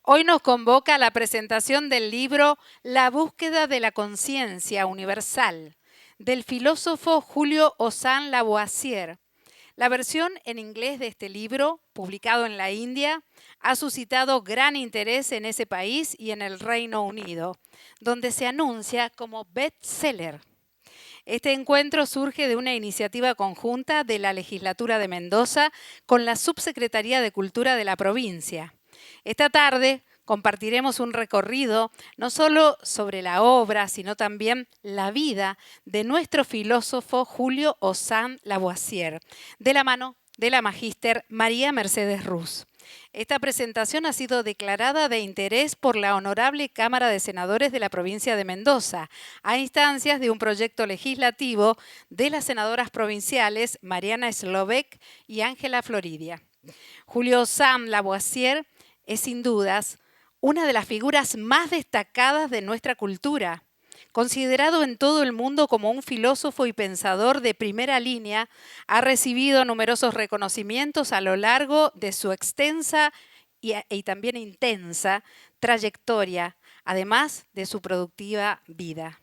Hoy nos convoca a la presentación del libro La búsqueda de la conciencia universal, del filósofo Julio Ozan Lavoisier. La versión en inglés de este libro, publicado en la India, ha suscitado gran interés en ese país y en el Reino Unido, donde se anuncia como bestseller. Este encuentro surge de una iniciativa conjunta de la Legislatura de Mendoza con la Subsecretaría de Cultura de la provincia. Esta tarde compartiremos un recorrido no solo sobre la obra, sino también la vida de nuestro filósofo Julio Ozan Lavoisier, de la mano de la magíster María Mercedes Ruz. Esta presentación ha sido declarada de interés por la Honorable Cámara de Senadores de la provincia de Mendoza, a instancias de un proyecto legislativo de las senadoras provinciales Mariana Slovek y Ángela Floridia. Julio Ozan Lavoisier es sin dudas una de las figuras más destacadas de nuestra cultura. Considerado en todo el mundo como un filósofo y pensador de primera línea, ha recibido numerosos reconocimientos a lo largo de su extensa y también intensa trayectoria, además de su productiva vida.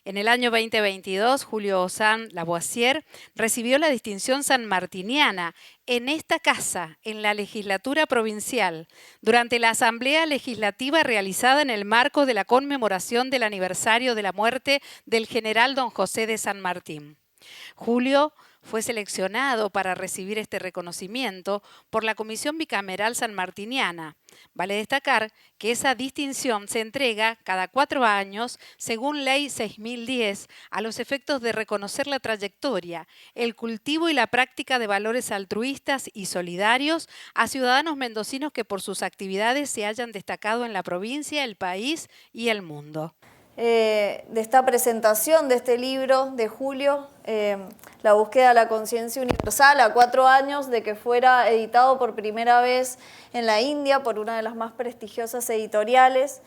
En el año 2022, Julio Ozan Lavoisier recibió la distinción sanmartiniana en esta casa, en la legislatura provincial, durante la asamblea legislativa realizada en el marco de la conmemoración del aniversario de la muerte del general don José de San Martín. Julio fue seleccionado para recibir este reconocimiento por la Comisión Bicameral Sanmartiniana. Vale destacar que esa distinción se entrega cada 4 años, según Ley 6010, a los efectos de reconocer la trayectoria, el cultivo y la práctica de valores altruistas y solidarios a ciudadanos mendocinos que por sus actividades se hayan destacado en la provincia, el país y el mundo. De esta presentación de este libro de Julio, La búsqueda de la conciencia universal, a 4 años de que fuera editado por primera vez en la India por una de las más prestigiosas editoriales.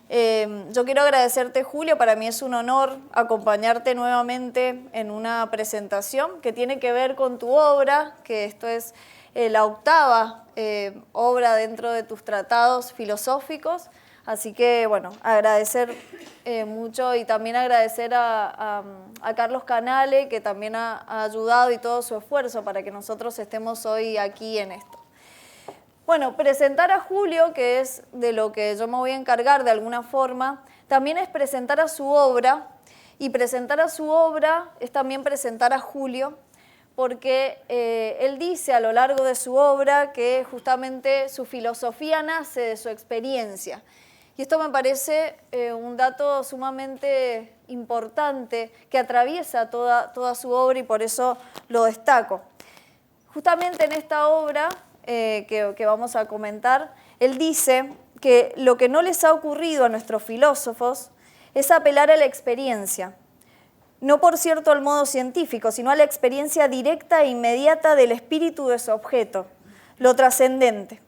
Yo quiero agradecerte, Julio, para mí es un honor acompañarte nuevamente en una presentación que tiene que ver con tu obra, que esto es la 8ª obra dentro de tus tratados filosóficos. Así que, bueno, agradecer mucho y también agradecer a Carlos Canale, que también ha ayudado y todo su esfuerzo para que nosotros estemos hoy aquí en esto. Bueno, presentar a Julio, que es de lo que yo me voy a encargar de alguna forma, también es presentar a su obra, y presentar a su obra es también presentar a Julio, porque él dice a lo largo de su obra que justamente su filosofía nace de su experiencia. Y esto me parece un dato sumamente importante que atraviesa toda su obra y por eso lo destaco. Justamente en esta obra que vamos a comentar, él dice que lo que no les ha ocurrido a nuestros filósofos es apelar a la experiencia, no por cierto al modo científico, sino a la experiencia directa e inmediata del espíritu de su objeto, lo trascendente.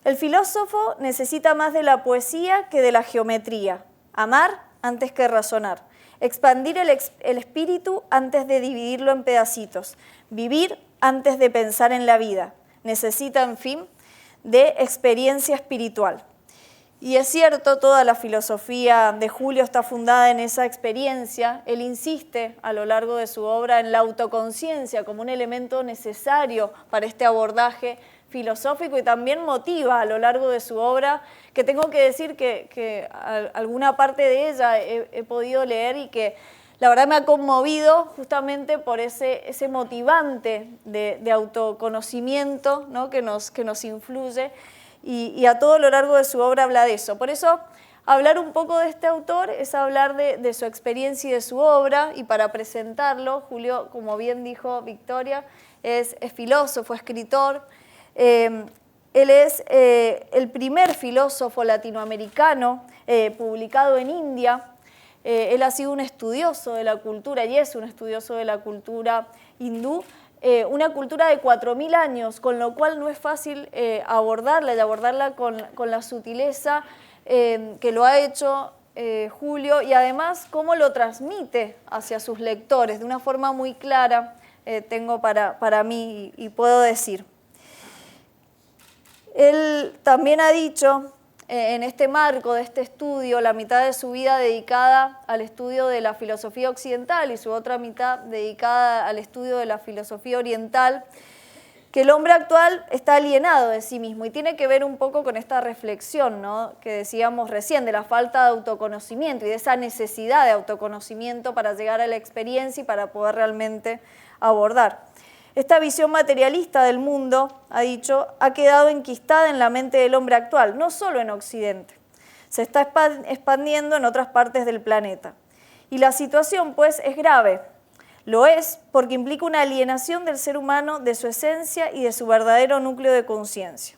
El filósofo necesita más de la poesía que de la geometría, amar antes que razonar, expandir el espíritu antes de dividirlo en pedacitos, vivir antes de pensar en la vida. Necesita, en fin, de experiencia espiritual. Y es cierto, toda la filosofía de Julio está fundada en esa experiencia. Él insiste a lo largo de su obra en la autoconciencia como un elemento necesario para este abordaje filosófico y también motiva a lo largo de su obra, que tengo que decir que alguna parte de ella he podido leer y que la verdad me ha conmovido justamente por ese motivante de autoconocimiento, ¿no? que nos influye y a todo lo largo de su obra habla de eso. Por eso hablar un poco de este autor es hablar de su experiencia y de su obra, y para presentarlo, Julio, como bien dijo Victoria, es filósofo, escritor. Él es el primer filósofo latinoamericano publicado en India. Él ha sido un estudioso de la cultura y es un estudioso de la cultura hindú, una cultura de 4000 años, con lo cual no es fácil abordarla y abordarla con la sutileza que lo ha hecho Julio, y además cómo lo transmite hacia sus lectores de una forma muy clara, tengo para mí y puedo decir. Él también ha dicho en este marco de este estudio, la mitad de su vida dedicada al estudio de la filosofía occidental y su otra mitad dedicada al estudio de la filosofía oriental, que el hombre actual está alienado de sí mismo y tiene que ver un poco con esta reflexión, ¿no?, que decíamos recién, de la falta de autoconocimiento y de esa necesidad de autoconocimiento para llegar a la experiencia y para poder realmente abordar. Esta visión materialista del mundo, ha dicho, ha quedado enquistada en la mente del hombre actual, no solo en Occidente, se está expandiendo en otras partes del planeta. Y la situación, pues, es grave. Lo es porque implica una alienación del ser humano de su esencia y de su verdadero núcleo de conciencia.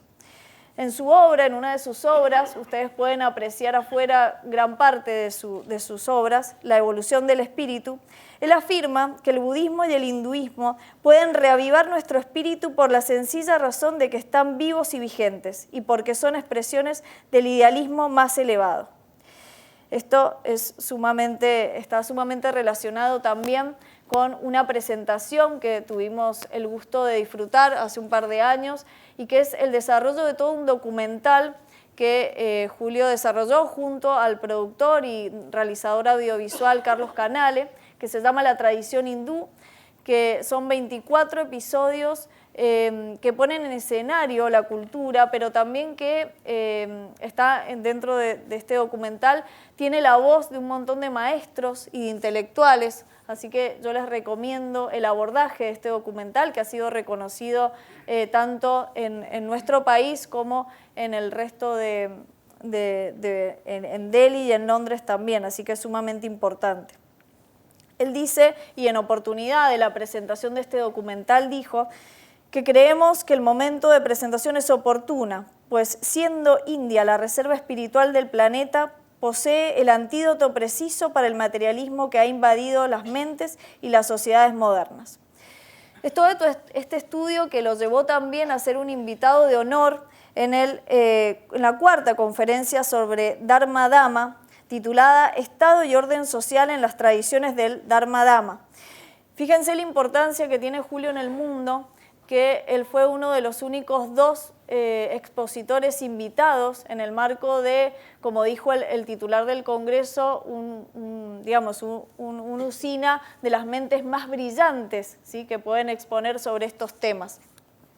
En su obra, en una de sus obras, ustedes pueden apreciar afuera gran parte de sus obras, La evolución del espíritu, él afirma que el budismo y el hinduismo pueden reavivar nuestro espíritu por la sencilla razón de que están vivos y vigentes y porque son expresiones del idealismo más elevado. Esto está sumamente relacionado también con una presentación que tuvimos el gusto de disfrutar hace un par de años y que es el desarrollo de todo un documental que Julio desarrolló junto al productor y realizador audiovisual Carlos Canale, que se llama La tradición hindú, que son 24 episodios que ponen en escenario la cultura, pero también que está dentro de este documental, tiene la voz de un montón de maestros y de intelectuales, así que yo les recomiendo el abordaje de este documental que ha sido reconocido tanto en nuestro país como en el resto en Delhi y en Londres también, así que es sumamente importante. Él dice, y en oportunidad de la presentación de este documental dijo, que creemos que el momento de presentación es oportuna, pues siendo India la reserva espiritual del planeta, posee el antídoto preciso para el materialismo que ha invadido las mentes y las sociedades modernas. Es todo este estudio que lo llevó también a ser un invitado de honor en la cuarta conferencia sobre Dharma Dhamma, titulada Estado y Orden Social en las Tradiciones del Dharma Dhamma. Fíjense la importancia que tiene Julio en el mundo, que él fue uno de los únicos dos expositores invitados en el marco de, como dijo el titular del Congreso, una usina de las mentes más brillantes, ¿sí?, que pueden exponer sobre estos temas.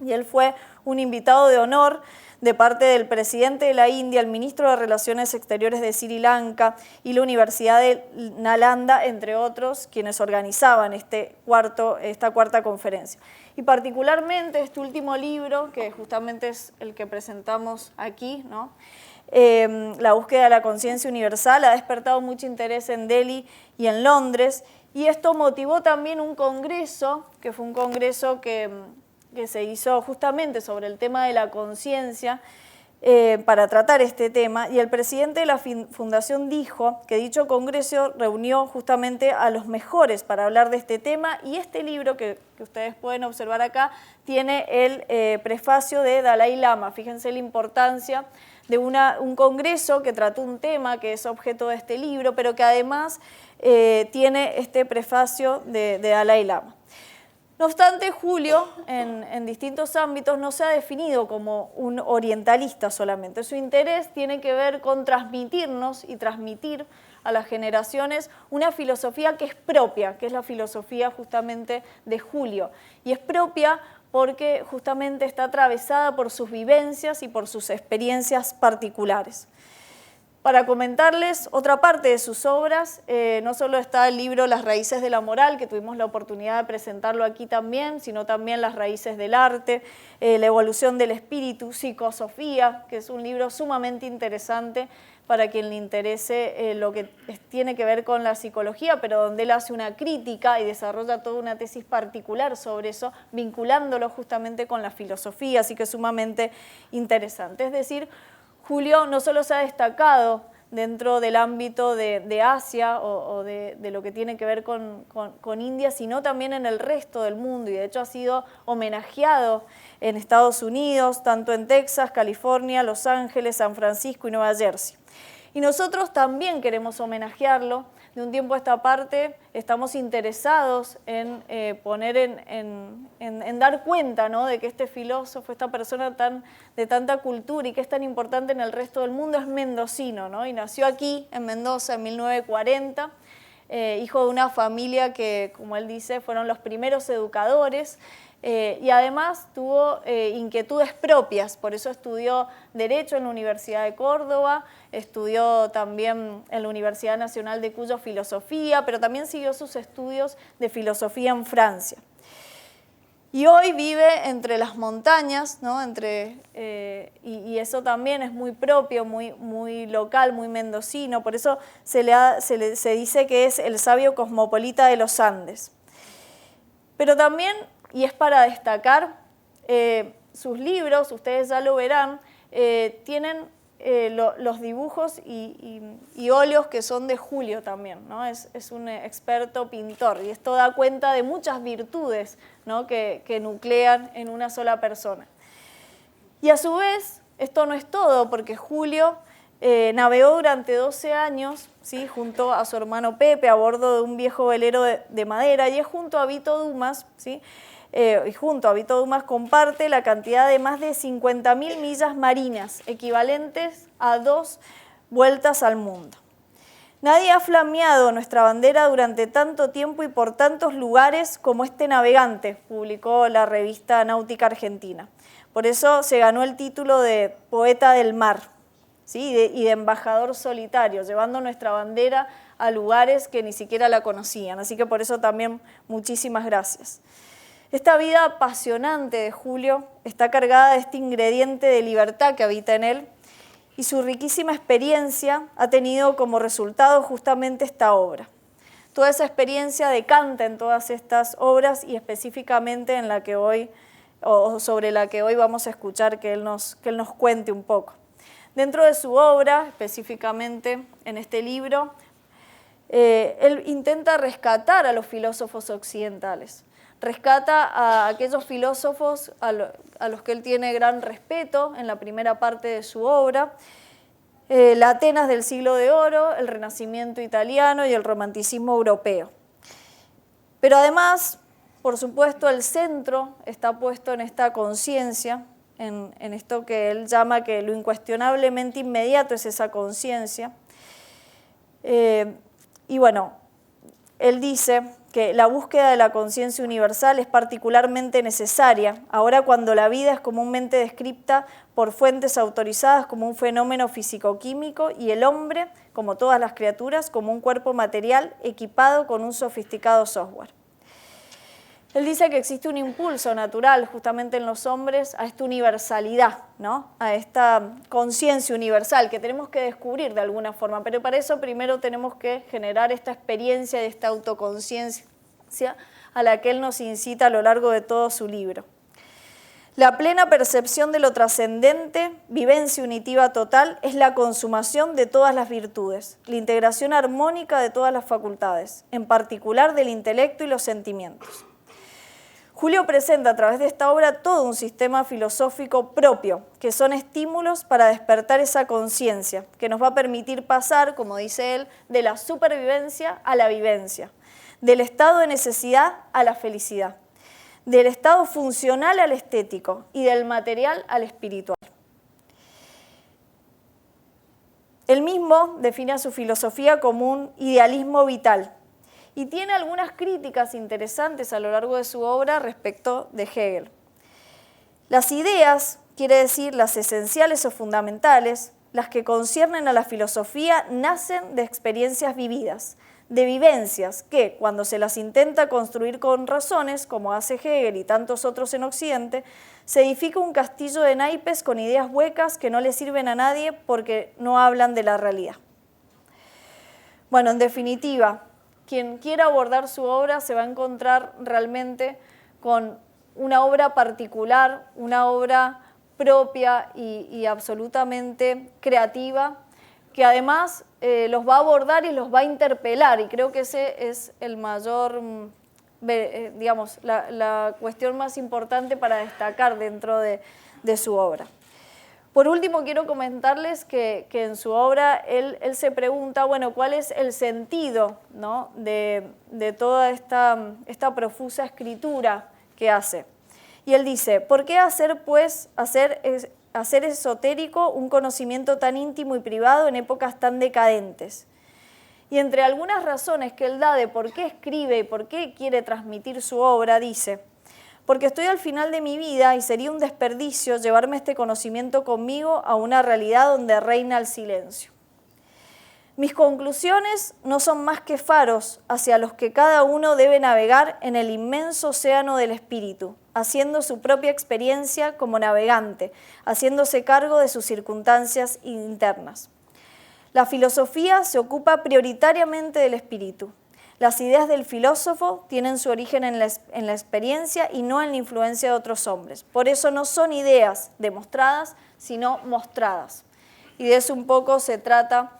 Y él fue un invitado de honor de parte del presidente de la India, el ministro de Relaciones Exteriores de Sri Lanka y la Universidad de Nalanda, entre otros, quienes organizaban esta cuarta conferencia. Y particularmente este último libro, que justamente es el que presentamos aquí, ¿no?, La búsqueda de la conciencia universal, ha despertado mucho interés en Delhi y en Londres, y esto motivó también un congreso, que fue un congreso que se hizo justamente sobre el tema de la conciencia para tratar este tema, y el presidente de la fundación dijo que dicho congreso reunió justamente a los mejores para hablar de este tema, y este libro que ustedes pueden observar acá tiene el prefacio de Dalai Lama. Fíjense la importancia de un congreso que trató un tema que es objeto de este libro, pero que además tiene este prefacio de Dalai Lama. No obstante, Julio, en distintos ámbitos, no se ha definido como un orientalista solamente. Su interés tiene que ver con transmitirnos y transmitir a las generaciones una filosofía que es propia, que es la filosofía justamente de Julio. Y es propia porque justamente está atravesada por sus vivencias y por sus experiencias particulares. Para comentarles otra parte de sus obras, no solo está el libro Las raíces de la moral, que tuvimos la oportunidad de presentarlo aquí también, sino también Las raíces del arte, La evolución del espíritu, Psicosofía, que es un libro sumamente interesante para quien le interese lo que tiene que ver con la psicología, pero donde él hace una crítica y desarrolla toda una tesis particular sobre eso, vinculándolo justamente con la filosofía, así que es sumamente interesante. Es decir, Julio no solo se ha destacado dentro del ámbito de Asia o de lo que tiene que ver con India, sino también en el resto del mundo, y de hecho ha sido homenajeado en Estados Unidos, tanto en Texas, California, Los Ángeles, San Francisco y Nueva Jersey. Y nosotros también queremos homenajearlo de un tiempo a esta parte estamos interesados en poner en dar cuenta, ¿no?, de que este filósofo, esta persona de tanta cultura y que es tan importante en el resto del mundo, es mendocino, ¿no? Y nació aquí en Mendoza en 1940, hijo de una familia que, como él dice, fueron los primeros educadores. Y además tuvo inquietudes propias, por eso estudió Derecho en la Universidad de Córdoba, estudió también en la Universidad Nacional de Cuyo Filosofía, pero también siguió sus estudios de filosofía en Francia. Y hoy vive entre las montañas, ¿no? Y eso también es muy propio, muy local, muy mendocino, por eso se dice que es el sabio cosmopolita de los Andes. Pero también, y es para destacar, sus libros, ustedes ya lo verán, tienen los dibujos y óleos que son de Julio también, ¿no? Es un experto pintor y esto da cuenta de muchas virtudes, ¿no?, que nuclean en una sola persona. Y a su vez, esto no es todo, porque Julio navegó durante 12 años, ¿sí?, junto a su hermano Pepe a bordo de un viejo velero de madera, y es junto a Vito Dumas, ¿sí?, y junto a Vito Dumas comparte la cantidad de más de 50.000 millas marinas, equivalentes a 2 vueltas al mundo. Nadie ha flameado nuestra bandera durante tanto tiempo y por tantos lugares como este navegante, publicó la revista Náutica Argentina. Por eso se ganó el título de poeta del mar, ¿sí?, y de embajador solitario, llevando nuestra bandera a lugares que ni siquiera la conocían. Así que por eso también muchísimas gracias. Esta vida apasionante de Julio está cargada de este ingrediente de libertad que habita en él, y su riquísima experiencia ha tenido como resultado justamente esta obra. Toda esa experiencia decanta en todas estas obras y específicamente en la que hoy, o sobre la que hoy vamos a escuchar que él nos cuente un poco. Dentro de su obra, específicamente en este libro, él intenta rescatar a los filósofos occidentales. Rescata a aquellos filósofos a los que él tiene gran respeto en la primera parte de su obra, la Atenas del siglo de oro, el Renacimiento italiano y el romanticismo europeo. Pero además, por supuesto, el centro está puesto en esta conciencia, en esto que él llama que lo incuestionablemente inmediato es esa conciencia. Y bueno, él dice que la búsqueda de la conciencia universal es particularmente necesaria, ahora cuando la vida es comúnmente descrita por fuentes autorizadas como un fenómeno físico-químico y el hombre, como todas las criaturas, como un cuerpo material equipado con un sofisticado software. Él dice que existe un impulso natural justamente en los hombres a esta universalidad, ¿no?, a esta conciencia universal que tenemos que descubrir de alguna forma, pero para eso primero tenemos que generar esta experiencia de esta autoconciencia a la que él nos incita a lo largo de todo su libro. La plena percepción de lo trascendente, vivencia unitiva total, es la consumación de todas las virtudes, la integración armónica de todas las facultades, en particular del intelecto y los sentimientos. Julio presenta a través de esta obra todo un sistema filosófico propio, que son estímulos para despertar esa conciencia, que nos va a permitir pasar, como dice él, de la supervivencia a la vivencia, del estado de necesidad a la felicidad, del estado funcional al estético y del material al espiritual. Él mismo define a su filosofía como un idealismo vital, y tiene algunas críticas interesantes a lo largo de su obra respecto de Hegel. Las ideas, quiere decir las esenciales o fundamentales, las que conciernen a la filosofía, nacen de experiencias vividas, de vivencias que, cuando se las intenta construir con razones, como hace Hegel y tantos otros en Occidente, se edifica un castillo de naipes con ideas huecas que no le sirven a nadie porque no hablan de la realidad. Bueno, en definitiva, quien quiera abordar su obra se va a encontrar realmente con una obra particular, una obra propia y absolutamente creativa, que además los va a abordar y los va a interpelar, y creo que ese es el mayor, digamos, la cuestión más importante para destacar dentro de su obra. Por último, quiero comentarles que en su obra él se pregunta, bueno, ¿cuál es el sentido, ¿no?, de toda esta profusa escritura que hace? Y él dice, ¿por qué hacer esotérico un conocimiento tan íntimo y privado en épocas tan decadentes? Y entre algunas razones que él da de por qué escribe y por qué quiere transmitir su obra, dice, porque estoy al final de mi vida y sería un desperdicio llevarme este conocimiento conmigo a una realidad donde reina el silencio. Mis conclusiones no son más que faros hacia los que cada uno debe navegar en el inmenso océano del espíritu, haciendo su propia experiencia como navegante, haciéndose cargo de sus circunstancias internas. La filosofía se ocupa prioritariamente del espíritu. Las ideas del filósofo tienen su origen en la experiencia y no en la influencia de otros hombres. Por eso no son ideas demostradas, sino mostradas. Y de eso un poco se trata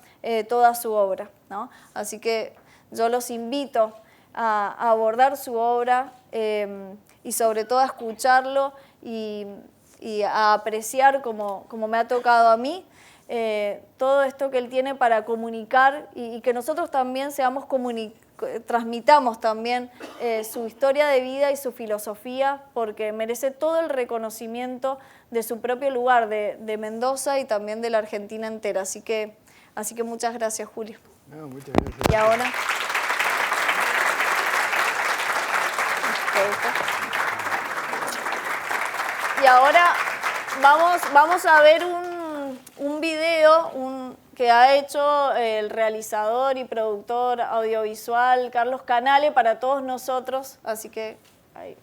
toda su obra, ¿no? Así que yo los invito a abordar su obra y sobre todo a escucharlo y a apreciar, como me ha tocado a mí, todo esto que él tiene para comunicar y que nosotros también transmitamos también su historia de vida y su filosofía, porque merece todo el reconocimiento de su propio lugar, de Mendoza y también de la Argentina entera. Así que muchas gracias, Julio. No, muchas gracias. Y ahora... Y ahora vamos a ver un video que ha hecho el realizador y productor audiovisual Carlos Canale para todos nosotros, así que ahí.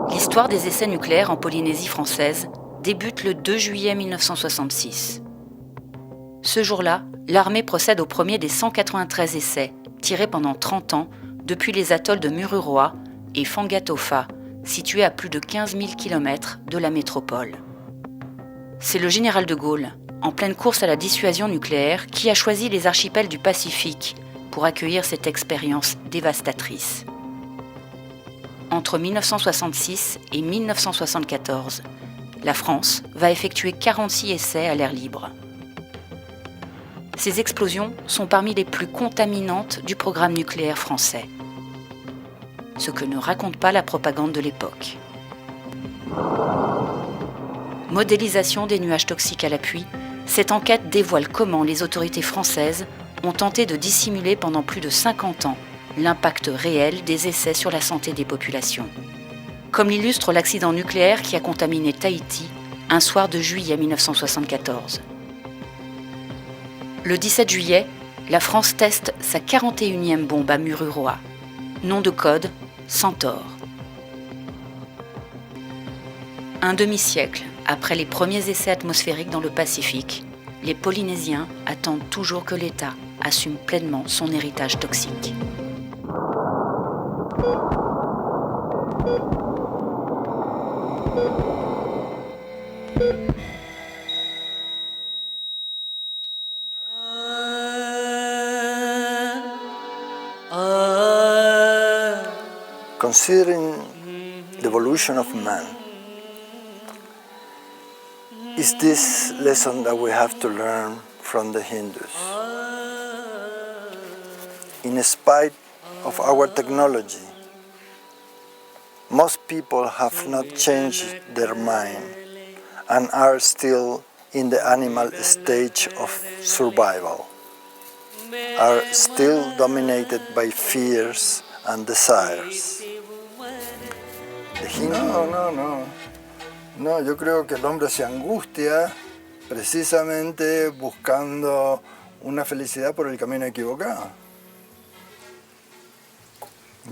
L'histoire des essais nucléaires en Polynésie française débute le 2 juillet 1966. Ce jour-là, l'armée procède au premier des 193 essais tiré pendant 30 ans depuis les atolls de Mururoa et Fangatofa, situés à plus de 15 000 km de la métropole. C'est le général de Gaulle, en pleine course à la dissuasion nucléaire, qui a choisi les archipels du Pacifique pour accueillir cette expérience dévastatrice. Entre 1966 et 1974, la France va effectuer 46 essais à l'air libre. Ces explosions sont parmi les plus contaminantes du programme nucléaire français. Ce que ne raconte pas la propagande de l'époque. Modélisation des nuages toxiques à l'appui, cette enquête dévoile comment les autorités françaises ont tenté de dissimuler pendant plus de 50 ans l'impact réel des essais sur la santé des populations. Comme l'illustre l'accident nucléaire qui a contaminé Tahiti un soir de juillet 1974. Le 17 juillet, la France teste sa 41e bombe à Mururoa. Nom de code, Centaure. Un demi-siècle après les premiers essais atmosphériques dans le Pacifique, les Polynésiens attendent toujours que l'État assume pleinement son héritage toxique. Considering the evolution of man, is this lesson that we have to learn from the Hindus? In spite of our technology, most people have not changed their mind and are still in the animal stage of survival, are still dominated by fears and desires. No, yo creo que el hombre se angustia precisamente buscando una felicidad por el camino equivocado.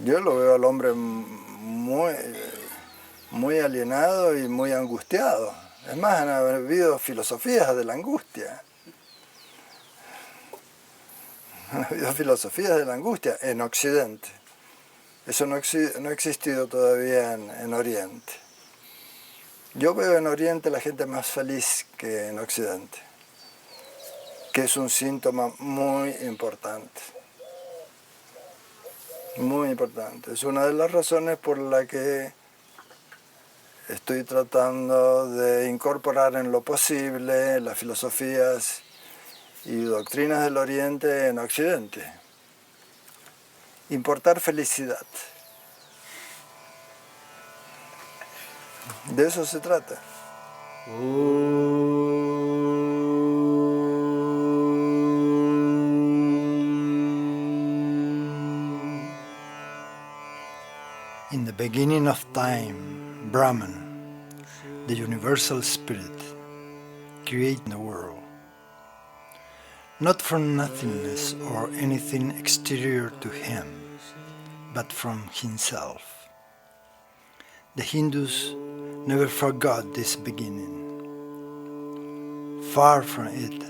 Yo lo veo al hombre muy alienado y muy angustiado. Es más, han habido filosofías de la angustia. Han habido filosofías de la angustia en Occidente. Eso no ha existido todavía en Oriente. Yo veo en Oriente la gente más feliz que en Occidente, que es un síntoma muy importante. Muy importante. Es una de las razones por la que estoy tratando de incorporar en lo posible las filosofías y doctrinas del Oriente en Occidente. Importar felicidad. De eso se trata. In the beginning of time, Brahman, the universal spirit, created the world. Not from nothingness or anything exterior to him, but from himself. The Hindus never forgot this beginning. Far from it,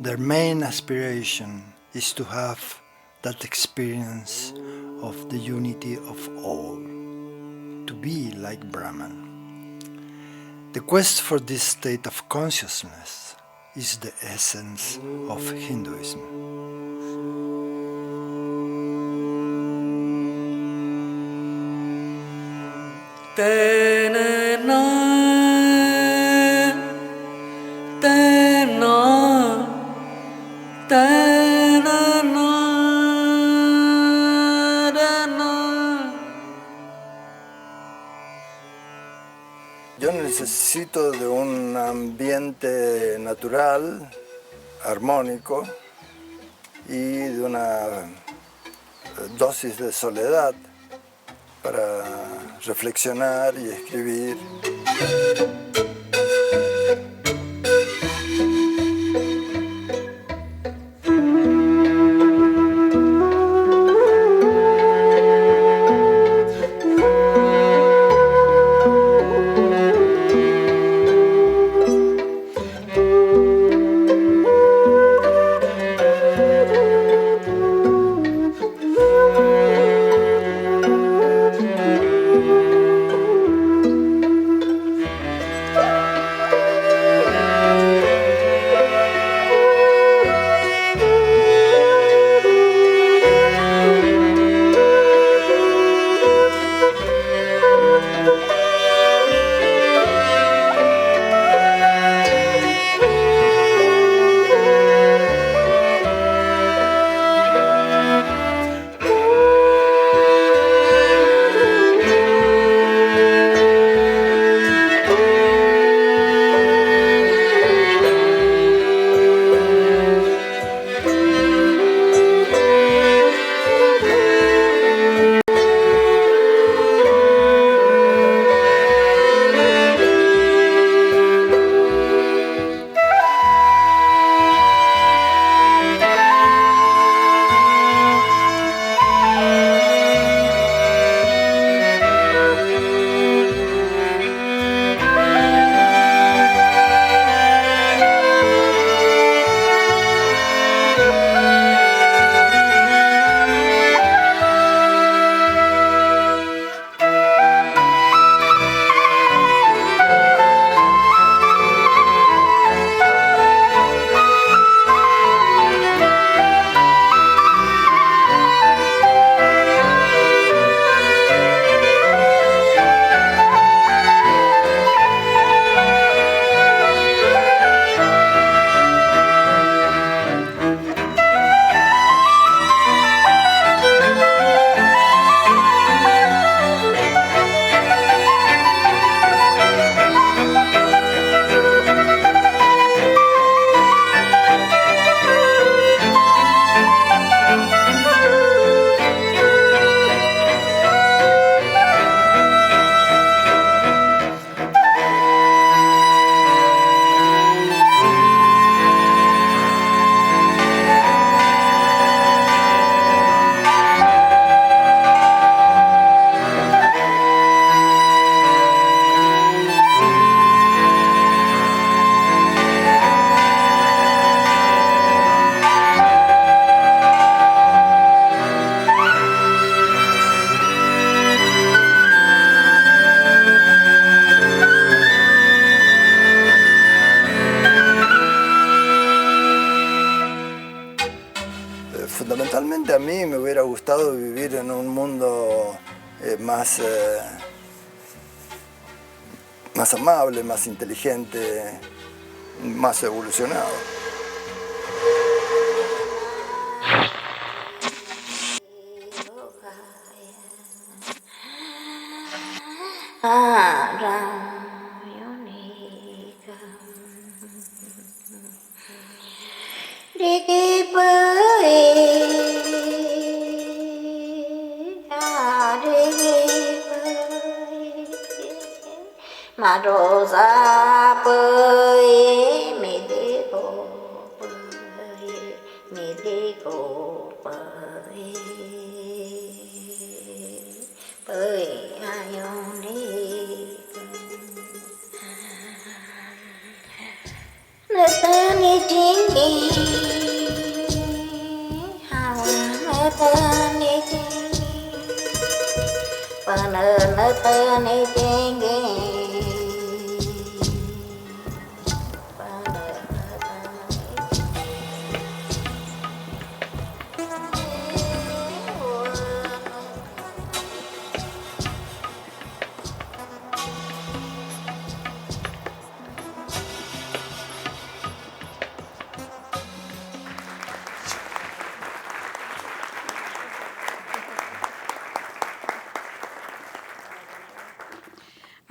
their main aspiration is to have that experience of the unity of all, to be like Brahman. The quest for this state of consciousness is the essence of Hinduism. Yo necesito de un ambiente natural, armónico y de una dosis de soledad para reflexionar y escribir. fundamentalmente a mí me hubiera gustado vivir en un mundo más amable, más inteligente, más evolucionado. Mà rô ra bơi mì đi cô bơi mì đi cô bơi bơi ai ông đi nè ta đi chính đi hào nè ta đi chính và nè ta đi chính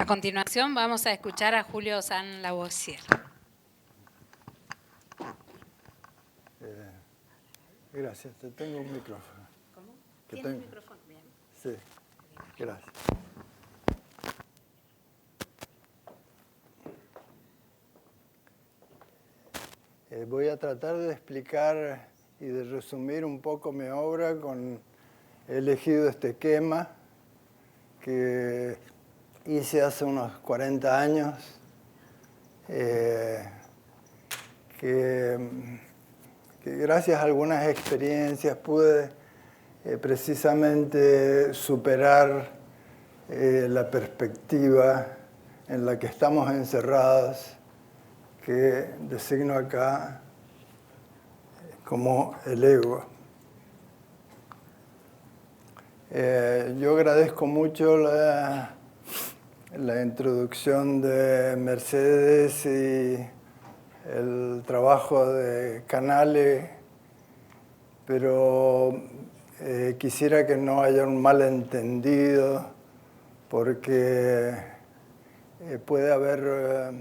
A continuación vamos a escuchar a Julio Ossán Lavoisier. Gracias, te tengo un micrófono. ¿Cómo? ¿Tiene ¿Tiene un micrófono? Bien. Sí, gracias. Voy a tratar de explicar y de resumir un poco mi obra he elegido este esquema que hice hace unos 40 años, que gracias a algunas experiencias pude precisamente superar la perspectiva en la que estamos encerrados, que designo acá como el ego. Yo agradezco mucho la introducción de Mercedes y el trabajo de Canale, pero quisiera que no haya un malentendido, porque puede haberlo,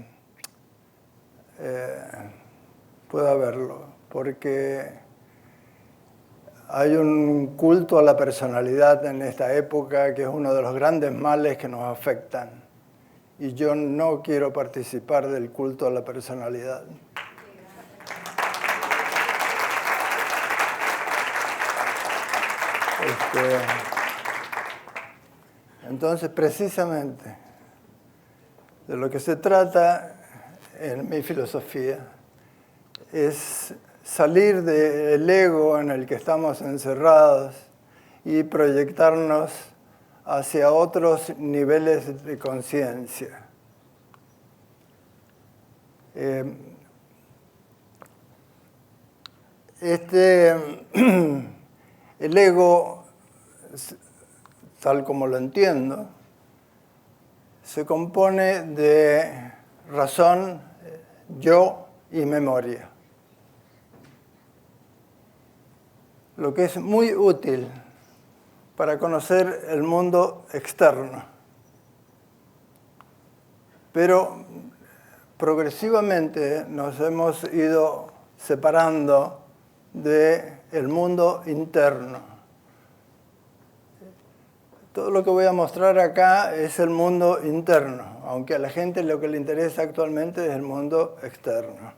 porque hay un culto a la personalidad en esta época que es uno de los grandes males que nos afectan. Y yo no quiero participar del culto a la personalidad. Entonces, precisamente, de lo que se trata en mi filosofía es salir del ego en el que estamos encerrados y proyectarnos hacia otros niveles de conciencia. El ego, tal como lo entiendo, se compone de razón, yo y memoria. Lo que es muy útil para conocer el mundo externo. Pero progresivamente nos hemos ido separando del mundo interno. Todo lo que voy a mostrar acá es el mundo interno, aunque a la gente lo que le interesa actualmente es el mundo externo.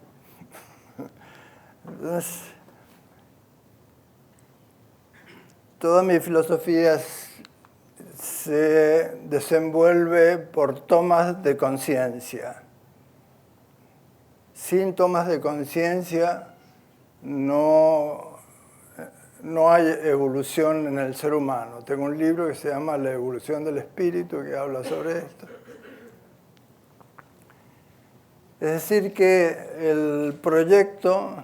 Entonces, toda mi filosofía se desenvuelve por tomas de conciencia. Sin tomas de conciencia no hay evolución en el ser humano. Tengo un libro que se llama La evolución del espíritu, que habla sobre esto. Es decir, que el proyecto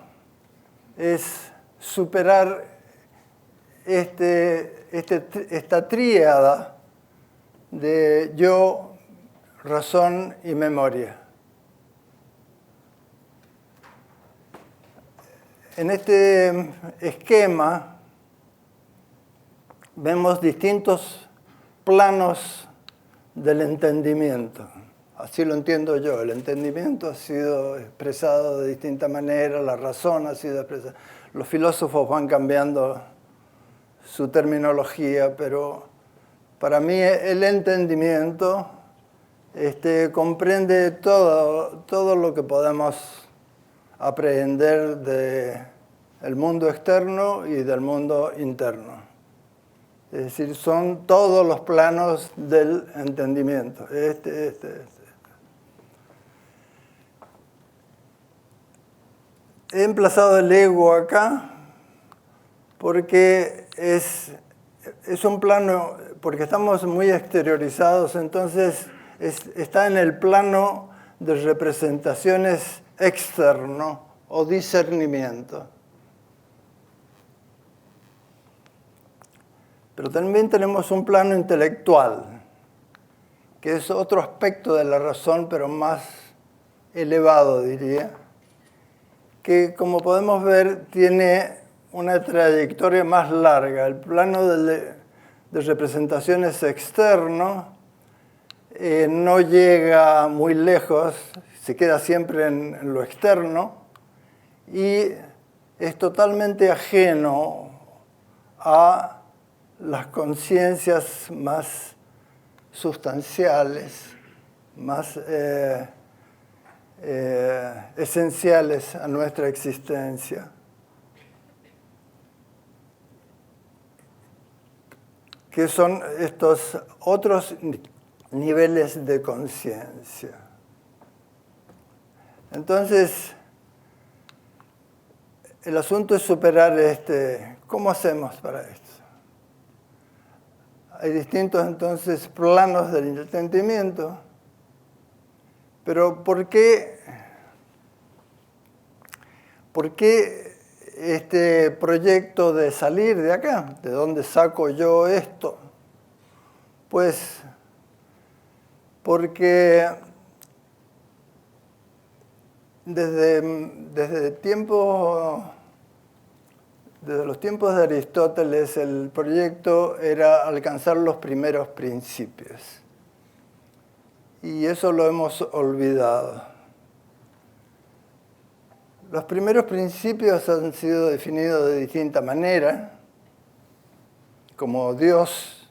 es superar esta tríada de yo, razón y memoria. En este esquema vemos distintos planos del entendimiento. Así lo entiendo yo. El entendimiento ha sido expresado de distinta manera, la razón ha sido expresada. Los filósofos van cambiando su terminología, pero para mí el entendimiento comprende todo lo que podemos aprehender del mundo externo y del mundo interno. Es decir, son todos los planos del entendimiento. He emplazado el ego acá porque es un plano, porque estamos muy exteriorizados, entonces está en el plano de representaciones externo o discernimiento. Pero también tenemos un plano intelectual, que es otro aspecto de la razón, pero más elevado, diría, que como podemos ver tiene una trayectoria más larga. El plano de representaciones externo no llega muy lejos, se queda siempre en lo externo y es totalmente ajeno a las conciencias más sustanciales, más esenciales a nuestra existencia, que son estos otros niveles de conciencia. Entonces, el asunto es superar ¿cómo hacemos para esto? Hay distintos entonces planos del entendimiento, pero ¿por qué este proyecto de salir de acá? ¿De dónde saco yo esto? Pues porque desde los tiempos de Aristóteles, el proyecto era alcanzar los primeros principios. Y eso lo hemos olvidado. Los primeros principios han sido definidos de distinta manera, como Dios,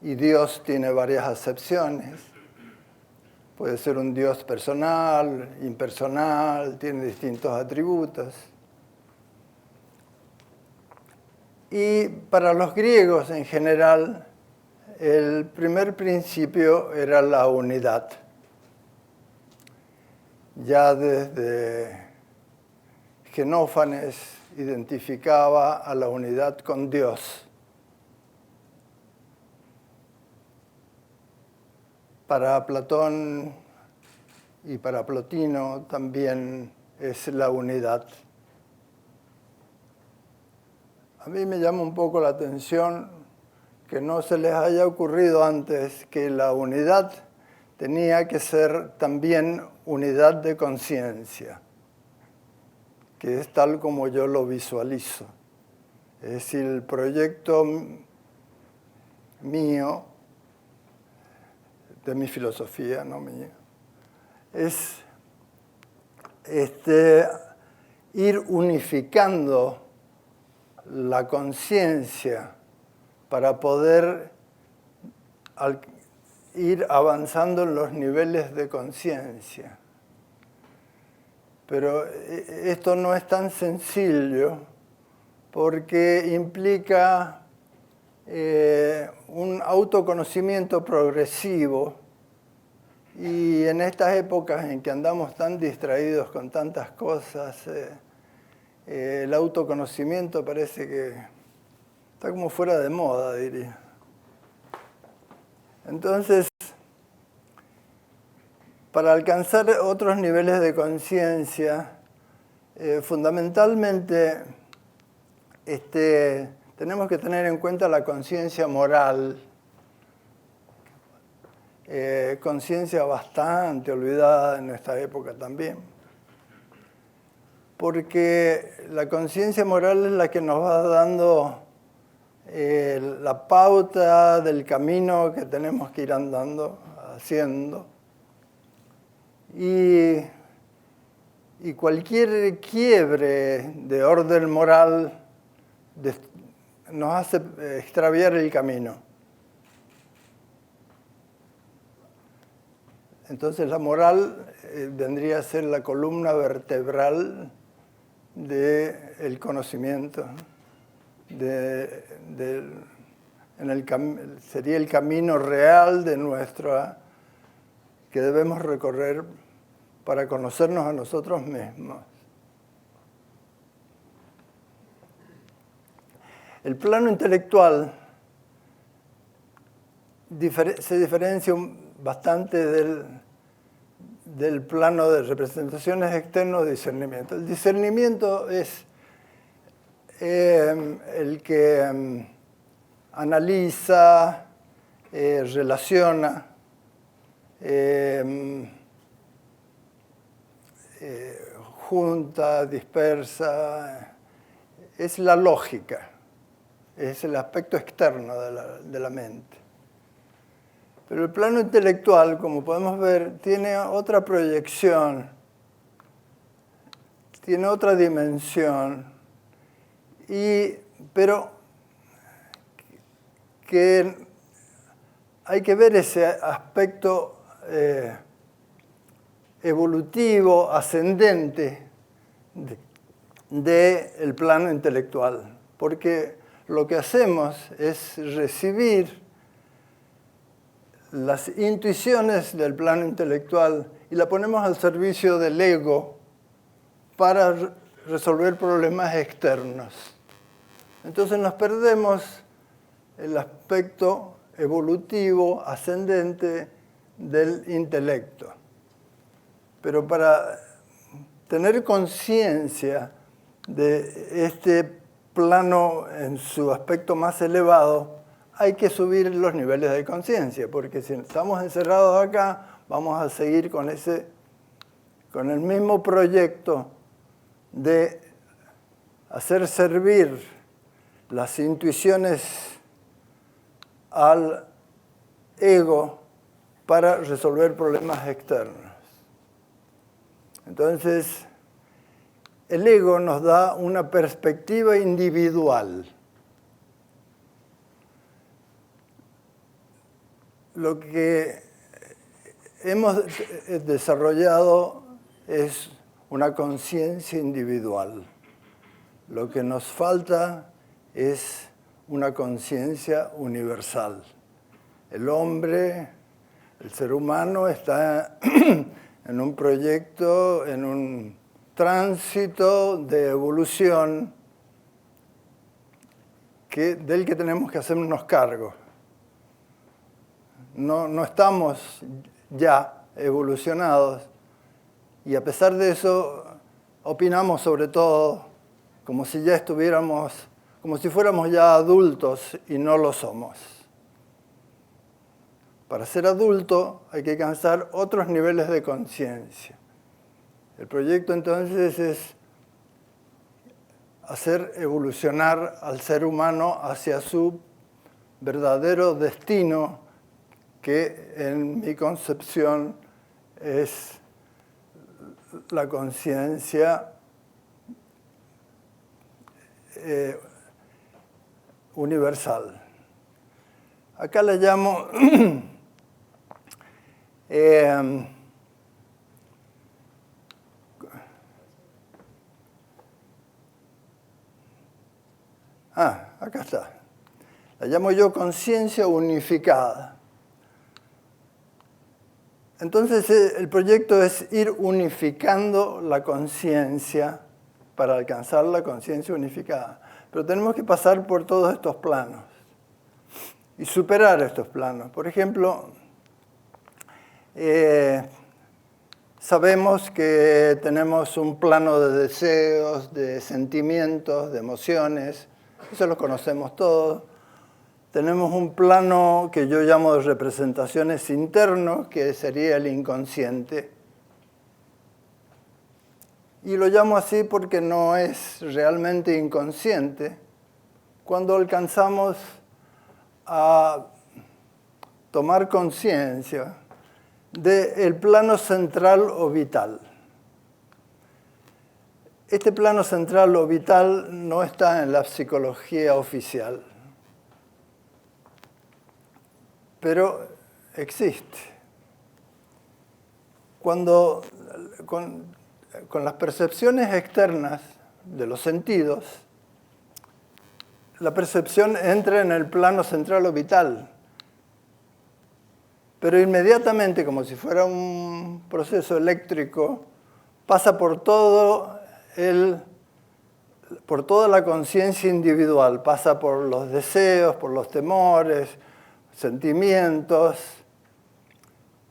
y Dios tiene varias acepciones. Puede ser un Dios personal, impersonal, tiene distintos atributos. Y para los griegos en general, el primer principio era la unidad. Ya desde Genófanes identificaba a la unidad con Dios. Para Platón y para Plotino también es la unidad. A mí me llama un poco la atención que no se les haya ocurrido antes que la unidad tenía que ser también unidad de conciencia, que es tal como yo lo visualizo. Es decir, el proyecto mío, de mi filosofía, no mío, es ir unificando la conciencia para poder ir avanzando en los niveles de conciencia. Pero esto no es tan sencillo porque implica un autoconocimiento progresivo y en estas épocas en que andamos tan distraídos con tantas cosas, el autoconocimiento parece que está como fuera de moda, diría. Entonces, para alcanzar otros niveles de conciencia, fundamentalmente tenemos que tener en cuenta la conciencia moral, conciencia bastante olvidada en esta época también, porque la conciencia moral es la que nos va dando la pauta del camino que tenemos que ir andando, haciendo. Y cualquier quiebre de orden moral nos hace extraviar el camino. Entonces la moral vendría a ser la columna vertebral del conocimiento, sería el camino real de que debemos recorrer para conocernos a nosotros mismos. El plano intelectual se diferencia bastante del plano de representaciones externas de discernimiento. El discernimiento es el que analiza, relaciona, junta, dispersa, es la lógica, es el aspecto externo de la mente. Pero el plano intelectual, como podemos ver, tiene otra proyección, tiene otra dimensión, pero que hay que ver ese aspecto evolutivo, ascendente del plano intelectual, porque lo que hacemos es recibir las intuiciones del plano intelectual y la ponemos al servicio del ego para resolver problemas externos. Entonces nos perdemos el aspecto evolutivo, ascendente del intelecto. Pero para tener conciencia de este plano en su aspecto más elevado, hay que subir los niveles de conciencia, porque si estamos encerrados acá, vamos a seguir con el mismo proyecto de hacer servir las intuiciones al ego para resolver problemas externos. Entonces, el ego nos da una perspectiva individual. Lo que hemos desarrollado es una conciencia individual. Lo que nos falta es una conciencia universal. El hombre, el ser humano, está en un proyecto, en un tránsito de evolución del que tenemos que hacernos cargo. No estamos ya evolucionados y a pesar de eso opinamos sobre todo como si ya estuviéramos, como si fuéramos ya adultos y no lo somos. Para ser adulto hay que alcanzar otros niveles de conciencia. El proyecto entonces es hacer evolucionar al ser humano hacia su verdadero destino, que en mi concepción es la conciencia universal. Acá le llamo acá está. La llamo yo conciencia unificada. Entonces el proyecto es ir unificando la conciencia para alcanzar la conciencia unificada. Pero tenemos que pasar por todos estos planos y superar estos planos. Por ejemplo, sabemos que tenemos un plano de deseos, de sentimientos, de emociones, eso lo conocemos todos. Tenemos un plano que yo llamo de representaciones internos, que sería el inconsciente. Y lo llamo así porque no es realmente inconsciente. Cuando alcanzamos a tomar conciencia del plano central o vital. Este plano central o vital no está en la psicología oficial, pero existe. Cuando con las percepciones externas de los sentidos, la percepción entra en el plano central o vital, pero inmediatamente, como si fuera un proceso eléctrico, pasa por toda la conciencia individual, pasa por los deseos, por los temores, sentimientos,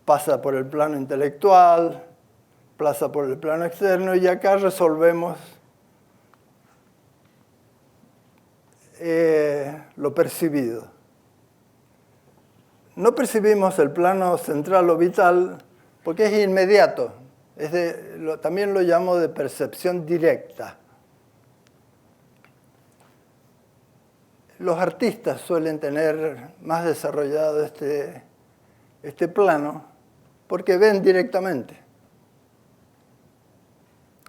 pasa por el plano intelectual, pasa por el plano externo, y acá resolvemos lo percibido. No percibimos el plano central o vital porque es inmediato. También lo llamo de percepción directa. Los artistas suelen tener más desarrollado este plano porque ven directamente.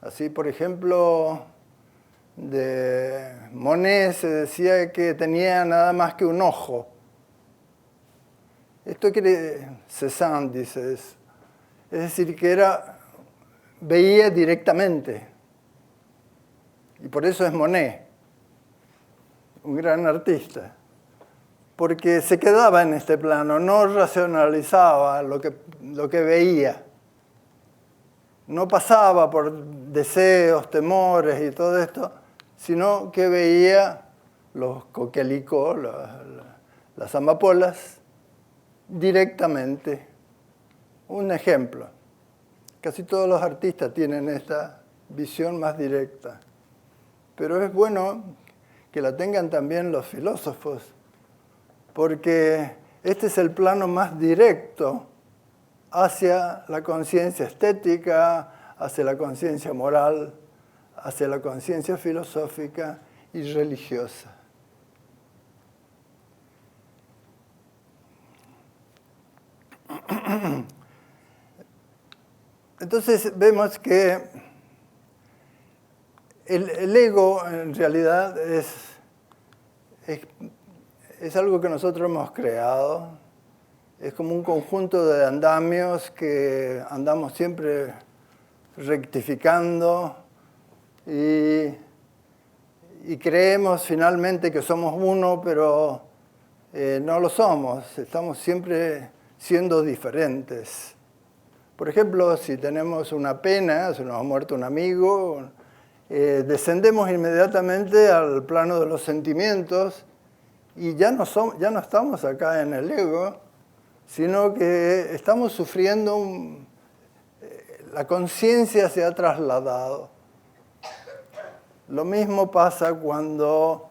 Así, por ejemplo, de Monet se decía que tenía nada más que un ojo. Esto quiere, Cézanne dice eso. Es decir, que veía directamente. Y por eso es Monet, un gran artista. Porque se quedaba en este plano, no racionalizaba lo que veía. No pasaba por deseos, temores y todo esto, sino que veía los coquelicos, las amapolas, directamente. Un ejemplo. Casi todos los artistas tienen esta visión más directa. Pero es bueno que la tengan también los filósofos, porque este es el plano más directo hacia la conciencia estética, hacia la conciencia moral, hacia la conciencia filosófica y religiosa. Entonces vemos que el ego en realidad es algo que nosotros hemos creado. Es como un conjunto de andamios que andamos siempre rectificando y creemos finalmente que somos uno, pero no lo somos. Estamos siempre siendo diferentes. Por ejemplo, si tenemos una pena, si nos ha muerto un amigo, descendemos inmediatamente al plano de los sentimientos y ya no estamos acá en el ego, sino que estamos sufriendo, la conciencia se ha trasladado. Lo mismo pasa cuando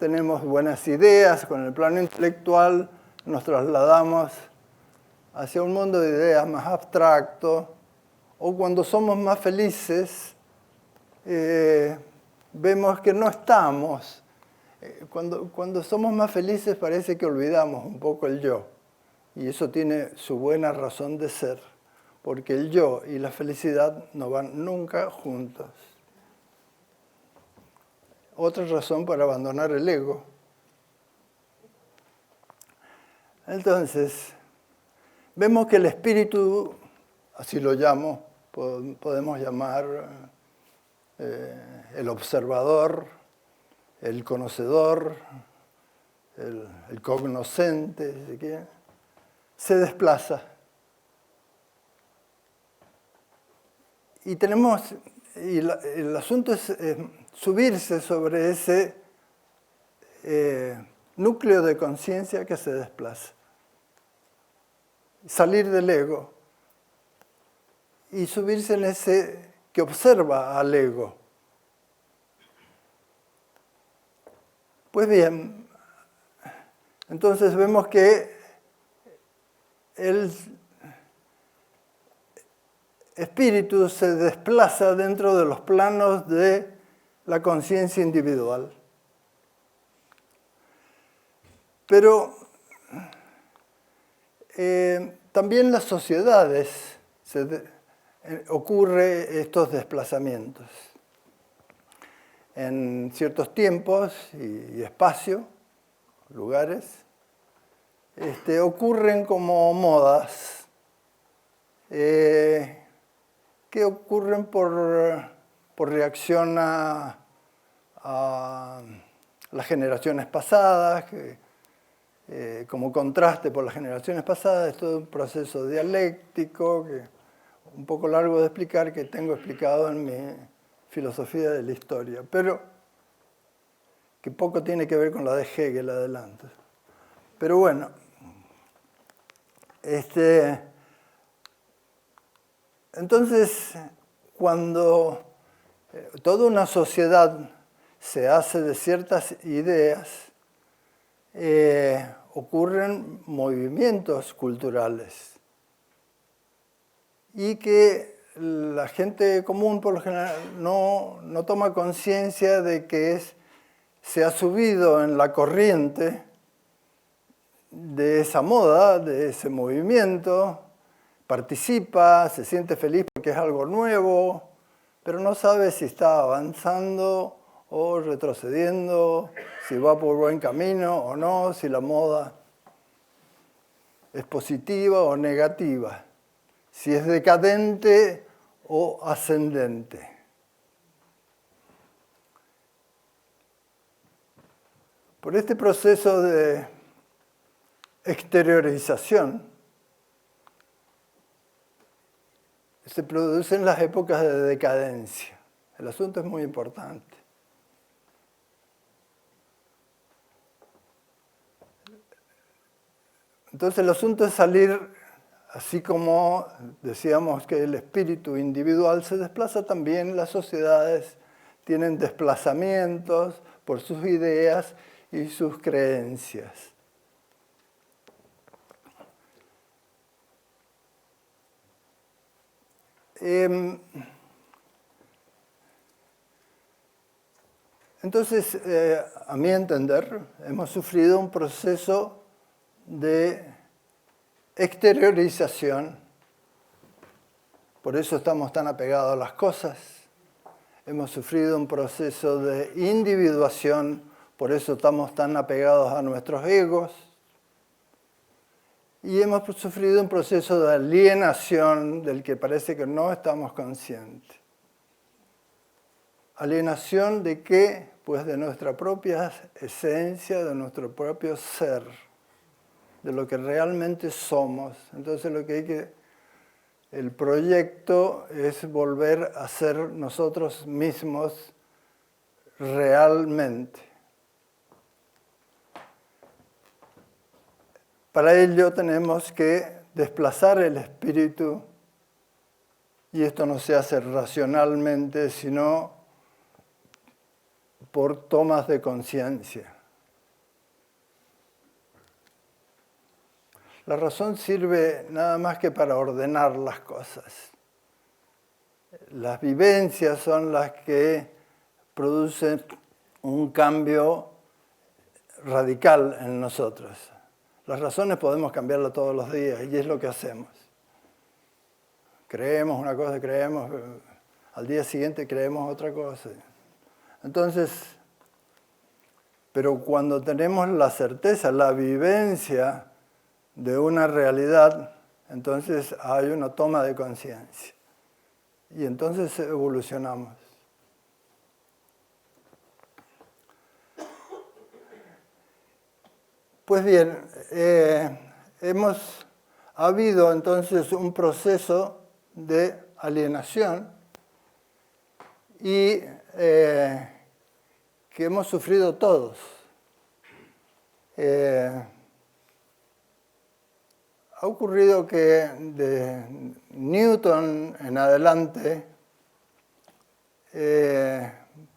tenemos buenas ideas, con el plano intelectual nos trasladamos hacia un mundo de ideas más abstracto, o cuando somos más felices, vemos que no estamos. Cuando somos más felices parece que olvidamos un poco el yo. Y eso tiene su buena razón de ser, porque el yo y la felicidad no van nunca juntos. Otra razón para abandonar el ego. Entonces, vemos que el espíritu, así lo llamo, podemos llamar el observador, el conocedor, el cognoscente, si quieren, se desplaza. Y el asunto es subirse sobre ese núcleo de conciencia que se desplaza. Salir del ego y subirse en ese que observa al ego. Pues bien, entonces vemos que el espíritu se desplaza dentro de los planos de la conciencia individual. Pero también en las sociedades ocurre estos desplazamientos. En ciertos tiempos y espacio, lugares, ocurren como modas que ocurren por reacción a las generaciones pasadas, como contraste por las generaciones pasadas. Es todo un proceso dialéctico, que un poco largo de explicar, que tengo explicado en mi filosofía de la historia, pero que poco tiene que ver con la de Hegel adelante. Pero bueno, entonces, cuando toda una sociedad se hace de ciertas ideas, ocurren movimientos culturales y que la gente común por lo general no toma conciencia de que se ha subido en la corriente de esa moda, de ese movimiento, participa, se siente feliz porque es algo nuevo, pero no sabe si está avanzando o retrocediendo, si va por buen camino o no, si la moda es positiva o negativa, si es decadente o ascendente. Por este proceso de exteriorización se producen las épocas de decadencia. El asunto es muy importante. Entonces el asunto es salir, así como decíamos que el espíritu individual se desplaza, también las sociedades tienen desplazamientos por sus ideas y sus creencias. Entonces, a mi entender, hemos sufrido un proceso de exteriorización. Por eso estamos tan apegados a las cosas. Hemos sufrido un proceso de individuación, por eso estamos tan apegados a nuestros egos. Y hemos sufrido un proceso de alienación del que parece que no estamos conscientes. ¿Alienación de qué? Pues de nuestra propia esencia, de nuestro propio ser, de lo que realmente somos. Entonces el proyecto es volver a ser nosotros mismos realmente. Para ello tenemos que desplazar el espíritu, y esto no se hace racionalmente, sino por tomas de conciencia. La razón sirve nada más que para ordenar las cosas. Las vivencias son las que producen un cambio radical en nosotros. Las razones podemos cambiarlas todos los días y es lo que hacemos. Creemos una cosa, al día siguiente creemos otra cosa. Entonces, pero cuando tenemos la certeza, la vivencia de una realidad, entonces hay una toma de conciencia. Y entonces evolucionamos. Pues bien, ha habido entonces un proceso de alienación y que hemos sufrido todos. ha ocurrido que de Newton en adelante,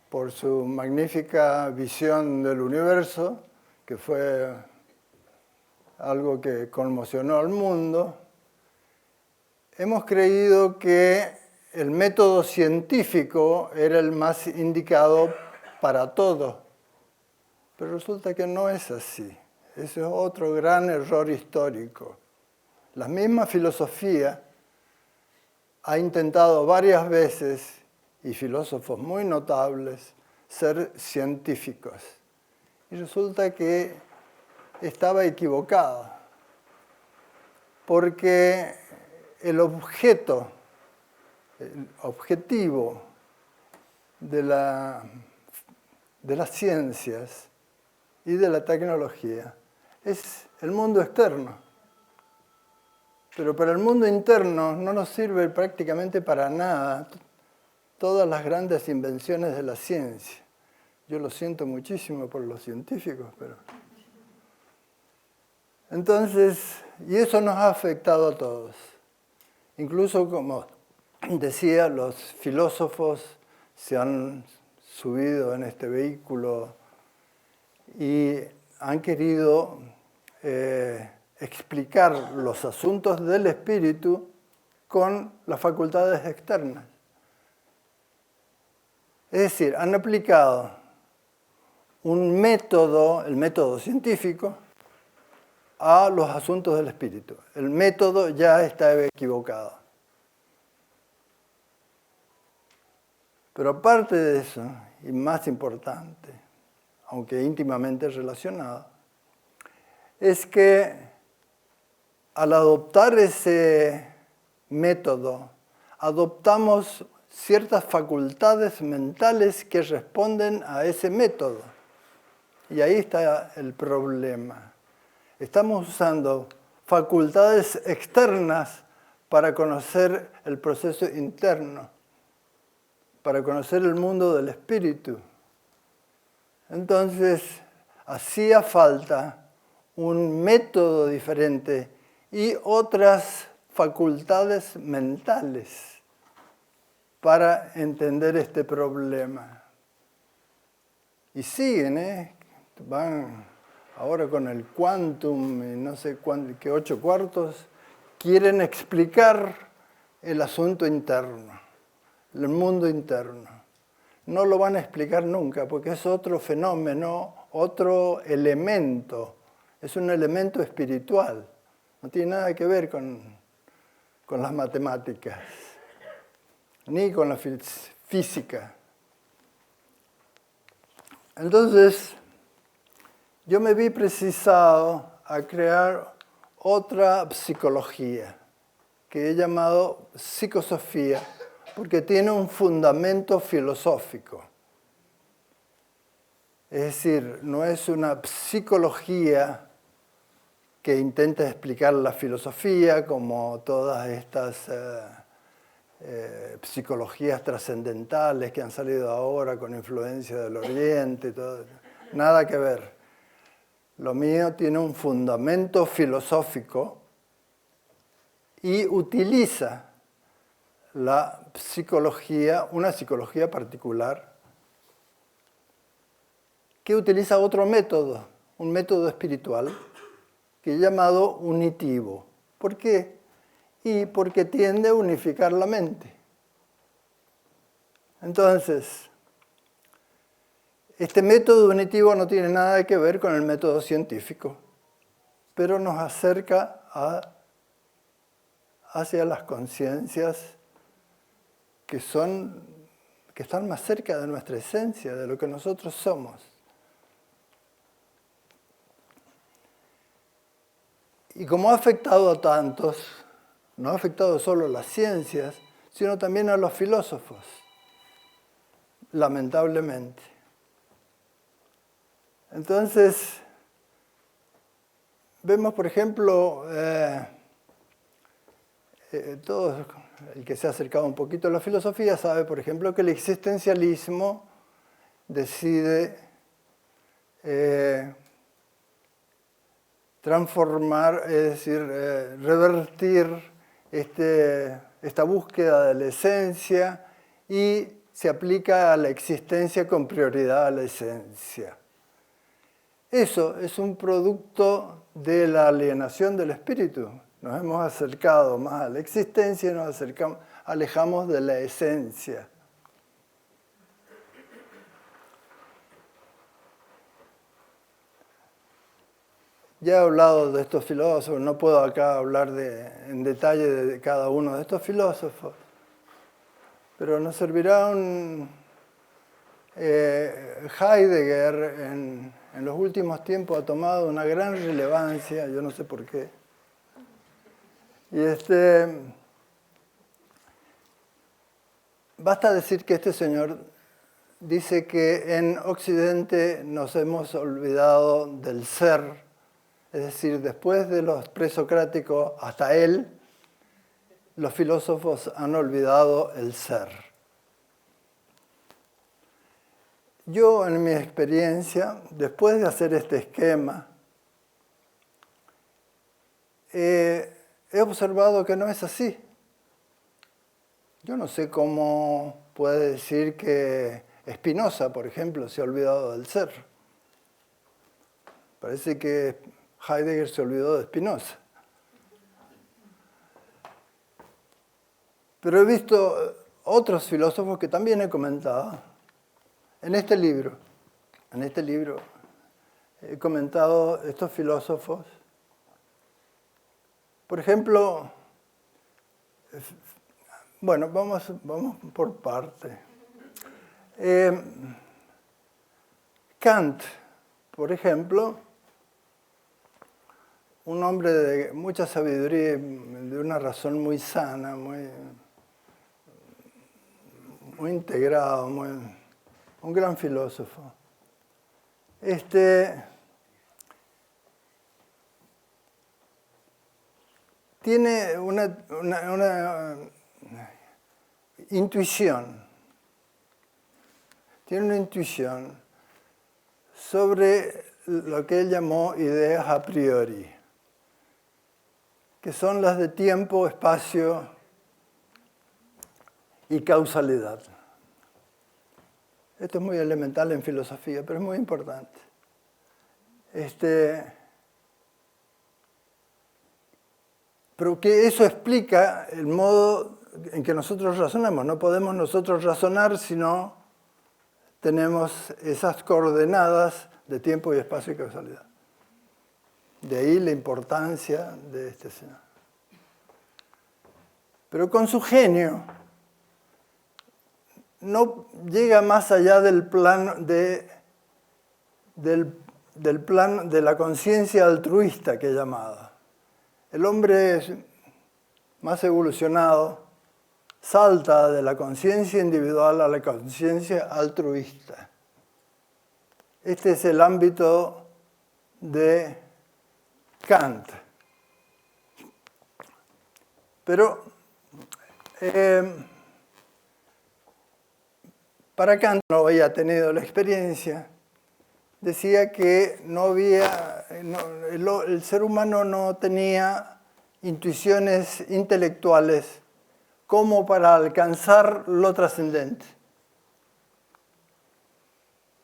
por su magnífica visión del universo, que fue algo que conmocionó al mundo, hemos creído que el método científico era el más indicado para todo. Pero resulta que no es así. Ese es otro gran error histórico. La misma filosofía ha intentado varias veces, y filósofos muy notables, ser científicos. Y resulta que estaba equivocado, porque el objetivo de las ciencias y de la tecnología es el mundo externo. Pero para el mundo interno no nos sirve prácticamente para nada todas las grandes invenciones de la ciencia. Yo lo siento muchísimo por los científicos, pero... Entonces, y eso nos ha afectado a todos. Incluso, como decía, los filósofos se han subido en este vehículo y han querido explicar los asuntos del espíritu con las facultades externas. Es decir, han aplicado un método, el método científico, a los asuntos del espíritu. El método ya está equivocado. Pero aparte de eso, y más importante, aunque íntimamente relacionado, es que al adoptar ese método, adoptamos ciertas facultades mentales que responden a ese método. Y ahí está el problema. Estamos usando facultades externas para conocer el proceso interno, para conocer el mundo del espíritu. Entonces, hacía falta un método diferente y otras facultades mentales para entender este problema. Y siguen, van ahora con el quantum y no sé qué 8 cuartos, quieren explicar el asunto interno, el mundo interno. No lo van a explicar nunca porque es otro fenómeno, otro elemento. Es un elemento espiritual. No tiene nada que ver con las matemáticas, ni con la física. Entonces, yo me vi precisado a crear otra psicología, que he llamado psicosofía, porque tiene un fundamento filosófico. Es decir, no es una psicología que intenta explicar la filosofía como todas estas psicologías trascendentales que han salido ahora con influencia del Oriente y todo. Nada que ver. Lo mío tiene un fundamento filosófico y utiliza la psicología, una psicología particular, que utiliza otro método, un método espiritual, que he llamado unitivo. ¿Por qué? Y porque tiende a unificar la mente. Entonces, este método unitivo no tiene nada que ver con el método científico, pero nos acerca hacia las conciencias que están más cerca de nuestra esencia, de lo que nosotros somos. Y como ha afectado a tantos, no ha afectado solo a las ciencias, sino también a los filósofos, lamentablemente. Entonces, vemos, por ejemplo, todos, el que se ha acercado un poquito a la filosofía sabe, por ejemplo, que el existencialismo decide transformar, es decir, revertir esta búsqueda de la esencia y se aplica a la existencia con prioridad a la esencia. Eso es un producto de la alienación del espíritu. Nos hemos acercado más a la existencia y nos alejamos de la esencia. Ya he hablado de estos filósofos, no puedo acá hablar en detalle de cada uno de estos filósofos, pero nos servirá Heidegger en los últimos tiempos ha tomado una gran relevancia, yo no sé por qué. Y basta decir que este señor dice que en Occidente nos hemos olvidado del ser. Es decir, después de los presocráticos hasta él, los filósofos han olvidado el ser. Yo, en mi experiencia, después de hacer este esquema, he observado que no es así. Yo no sé cómo puede decir que Spinoza, por ejemplo, se ha olvidado del ser. Parece que Heidegger se olvidó de Spinoza. Pero he visto otros filósofos que también he comentado. En este libro he comentado estos filósofos. Por ejemplo, bueno, vamos por parte. Kant, por ejemplo, un hombre de mucha sabiduría, de una razón muy sana, muy integrado, un gran filósofo. Tiene una intuición. Tiene una intuición sobre lo que él llamó ideas a priori, que son las de tiempo, espacio y causalidad. Esto es muy elemental en filosofía, pero es muy importante. Pero que eso explica el modo en que nosotros razonamos. No podemos nosotros razonar si no tenemos esas coordenadas de tiempo y espacio y causalidad. De ahí la importancia de este señor. Pero con su genio no llega más allá del plano del plano de la conciencia altruista que he llamado. El hombre más evolucionado salta de la conciencia individual a la conciencia altruista. Este es el ámbito de Kant. Pero para Kant, no había tenido la experiencia, decía que el ser humano no tenía intuiciones intelectuales como para alcanzar lo trascendente.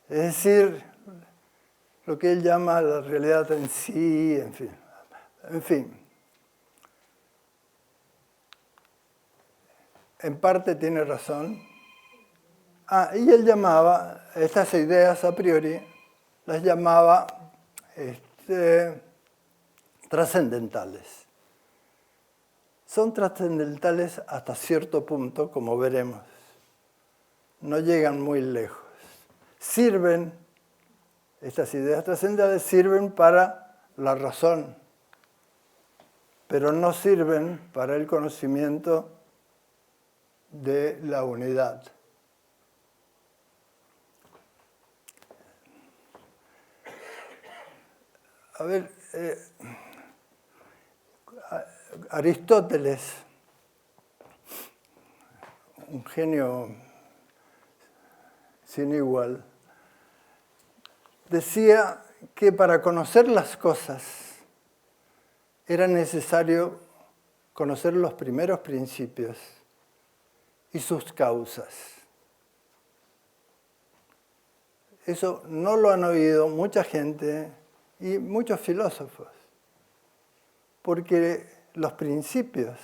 Es decir, lo que él llama la realidad en sí, en fin. En parte tiene razón. Y él llamaba estas ideas a priori, las llamaba trascendentales. Son trascendentales hasta cierto punto, como veremos. No llegan muy lejos. Estas ideas trascendentales sirven para la razón, pero no sirven para el conocimiento de la unidad. A ver, Aristóteles, un genio sin igual, decía que para conocer las cosas era necesario conocer los primeros principios y sus causas. Eso no lo han oído mucha gente y muchos filósofos, porque los principios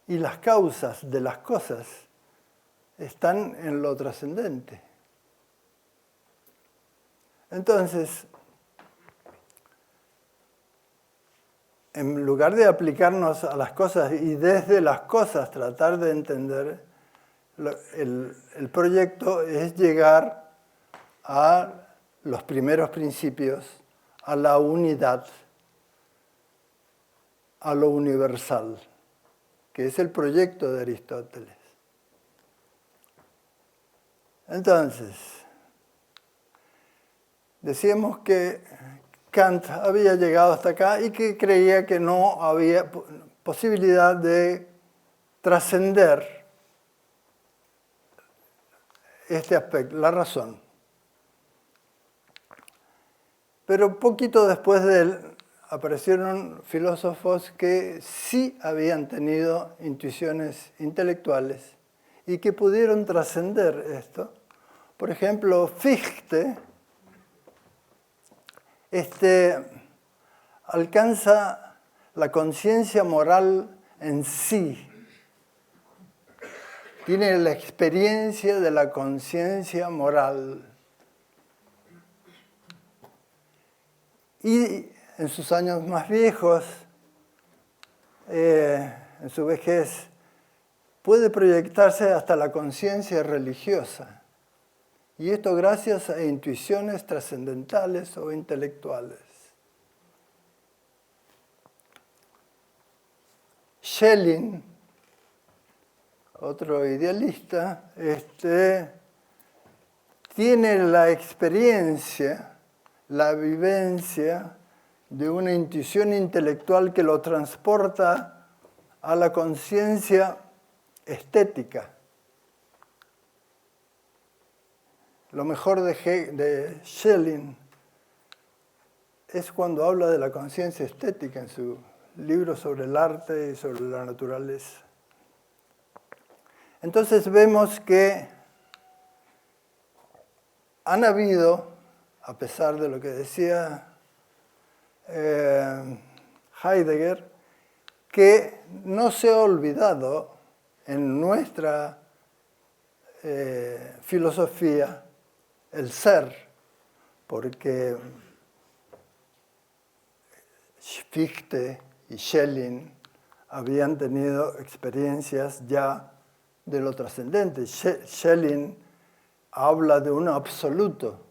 y las causas de las cosas están en lo trascendente. Entonces, en lugar de aplicarnos a las cosas y desde las cosas tratar de entender, el proyecto es llegar a los primeros principios, a la unidad, a lo universal, que es el proyecto de Aristóteles. Entonces, decíamos que Kant había llegado hasta acá y que creía que no había posibilidad de trascender este aspecto, la razón. Pero poquito después de él aparecieron filósofos que sí habían tenido intuiciones intelectuales y que pudieron trascender esto. Por ejemplo, Fichte alcanza la conciencia moral en sí. Tiene la experiencia de la conciencia moral. Y en sus años más viejos, en su vejez, puede proyectarse hasta la conciencia religiosa. Y esto gracias a intuiciones trascendentales o intelectuales. Schelling, otro idealista, tiene la experiencia, la vivencia de una intuición intelectual que lo transporta a la conciencia estética. Lo mejor de Schelling es cuando habla de la conciencia estética en su libro sobre el arte y sobre la naturaleza. Entonces vemos que han habido, a pesar de lo que decía Heidegger, que no se ha olvidado en nuestra filosofía el ser, porque Fichte y Schelling habían tenido experiencias ya de lo trascendente. Schelling habla de un absoluto,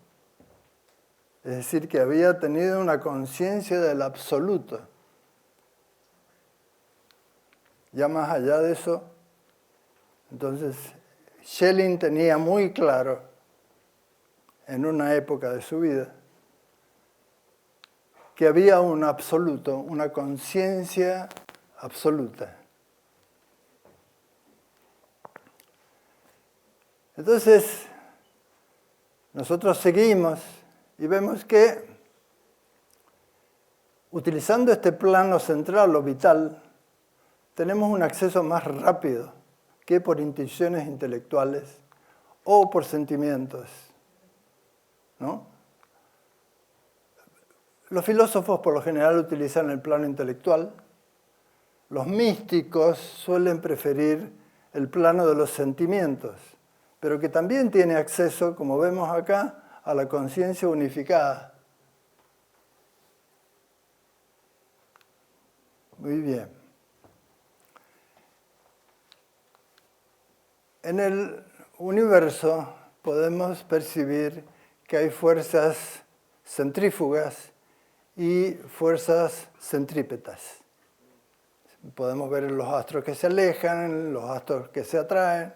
es decir, que había tenido una conciencia del absoluto. Ya más allá de eso, entonces Schelling tenía muy claro en una época de su vida que había un absoluto, una conciencia absoluta. Entonces, nosotros seguimos y vemos que utilizando este plano central o vital, tenemos un acceso más rápido que por intuiciones intelectuales o por sentimientos, ¿no? Los filósofos por lo general utilizan el plano intelectual. Los místicos suelen preferir el plano de los sentimientos, pero que también tiene acceso, como vemos acá, a la conciencia unificada. Muy bien. En el universo podemos percibir que hay fuerzas centrífugas y fuerzas centrípetas. Podemos ver los astros que se alejan, los astros que se atraen,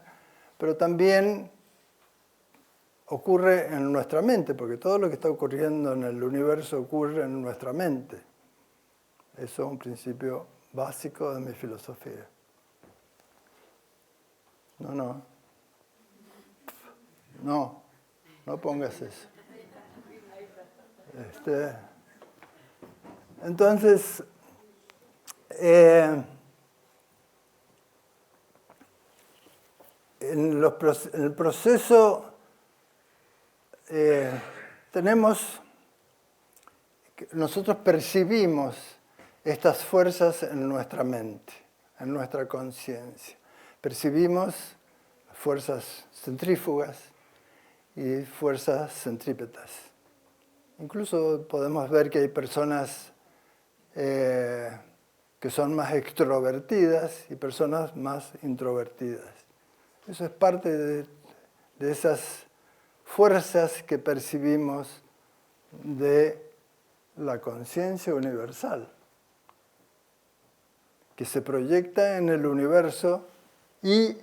pero también ocurre en nuestra mente, porque todo lo que está ocurriendo en el universo ocurre en nuestra mente. Eso es un principio básico de mi filosofía. No pongas eso. Entonces, En el proceso nosotros percibimos estas fuerzas en nuestra mente, en nuestra conciencia. Percibimos fuerzas centrífugas y fuerzas centrípetas. Incluso podemos ver que hay personas que son más extrovertidas y personas más introvertidas. Eso es parte de esas fuerzas que percibimos de la conciencia universal, que se proyecta en el universo y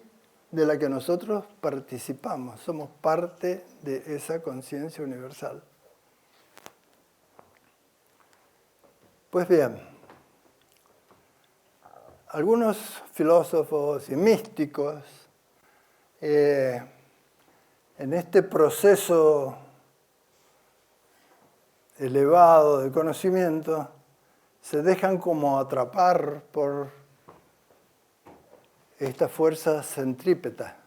de la que nosotros participamos. Somos parte de esa conciencia universal. Pues bien, algunos filósofos y místicos en este proceso elevado de conocimiento se dejan como atrapar por esta fuerza centrípeta.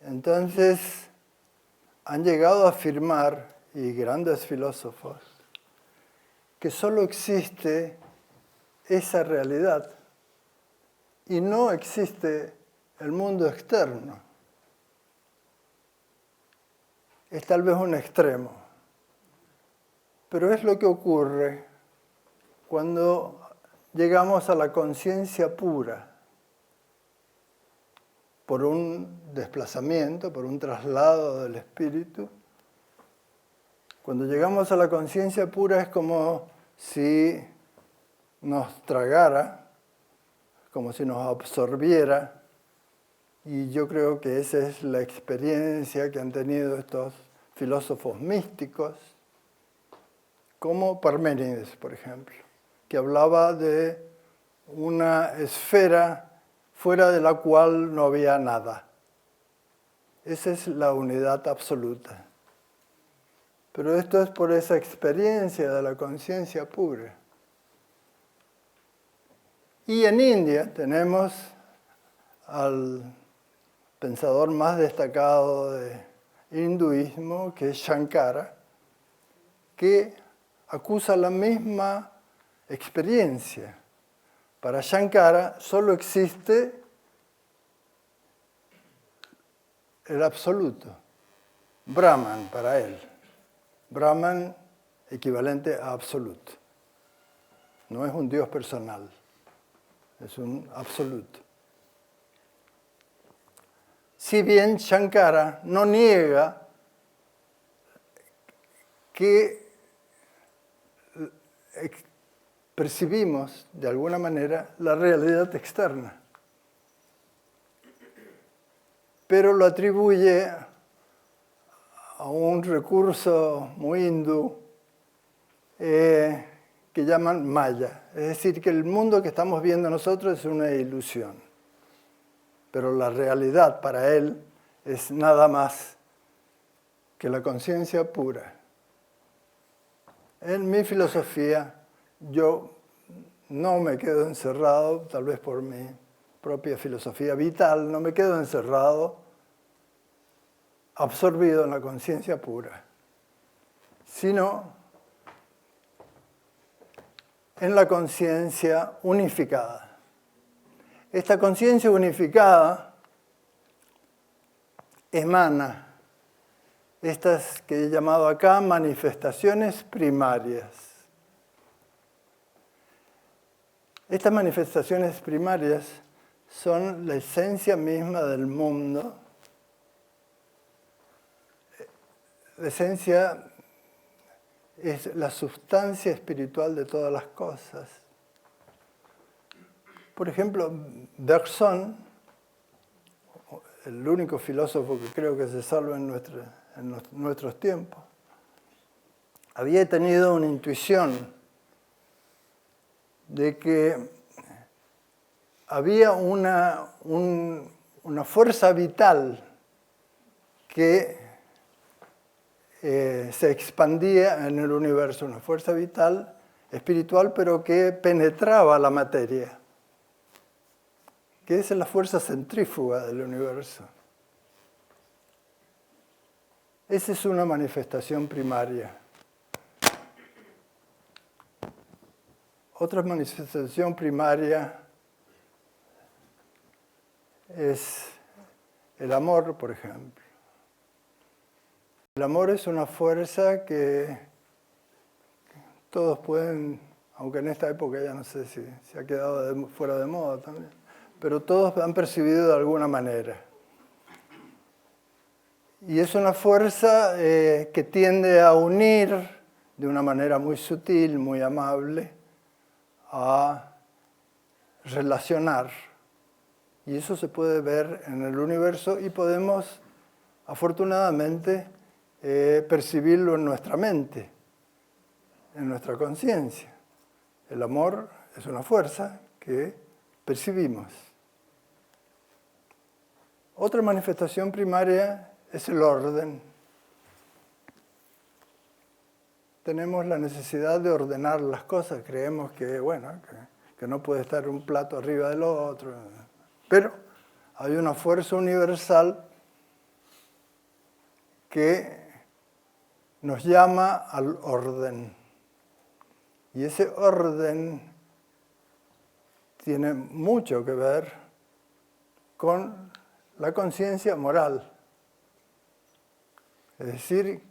Entonces han llegado a afirmar, y grandes filósofos, que solo existe esa realidad y no existe el mundo externo. Es tal vez un extremo, pero es lo que ocurre cuando llegamos a la conciencia pura por un desplazamiento, por un traslado del espíritu. Cuando llegamos a la conciencia pura es como si nos tragara, como si nos absorbiera, y yo creo que esa es la experiencia que han tenido estos filósofos místicos, como Parménides, por ejemplo, que hablaba de una esfera fuera de la cual no había nada. Esa es la unidad absoluta. Pero esto es por esa experiencia de la conciencia pura. Y en India tenemos al pensador más destacado del hinduismo, que es Shankara, que acusa la misma experiencia. Para Shankara solo existe el absoluto, Brahman para él. Brahman equivalente a absoluto. No es un Dios personal, es un absoluto. Si bien Shankara no niega que percibimos de alguna manera la realidad externa, pero lo atribuye a un recurso muy hindú que llaman Maya. Es decir, que el mundo que estamos viendo nosotros es una ilusión, pero la realidad para él es nada más que la conciencia pura. En mi filosofía, yo no me quedo encerrado, tal vez por mi propia filosofía vital, no me quedo encerrado, absorbido en la conciencia pura, sino en la conciencia unificada. Esta conciencia unificada emana estas que he llamado acá manifestaciones primarias. Estas manifestaciones primarias son la esencia misma del mundo. La esencia es la sustancia espiritual de todas las cosas. Por ejemplo, Bergson, el único filósofo que creo que se salva en nuestros tiempos, había tenido una intuición de que había una fuerza vital que se expandía en el universo, una fuerza vital espiritual, pero que penetraba la materia, que es la fuerza centrífuga del universo. Esa es una manifestación primaria. Otra manifestación primaria es el amor, por ejemplo. El amor es una fuerza que todos pueden, aunque en esta época ya no sé si se ha quedado fuera de moda también, pero todos han percibido de alguna manera. Y es una fuerza que tiende a unir de una manera muy sutil, muy amable, a relacionar. Y eso se puede ver en el universo y podemos, afortunadamente, percibirlo en nuestra mente, en nuestra conciencia. El amor es una fuerza que percibimos. Otra manifestación primaria es el orden. Tenemos la necesidad de ordenar las cosas. Creemos que, bueno, que no puede estar un plato arriba del otro. Pero hay una fuerza universal que nos llama al orden. Y ese orden tiene mucho que ver con la conciencia moral. Es decir,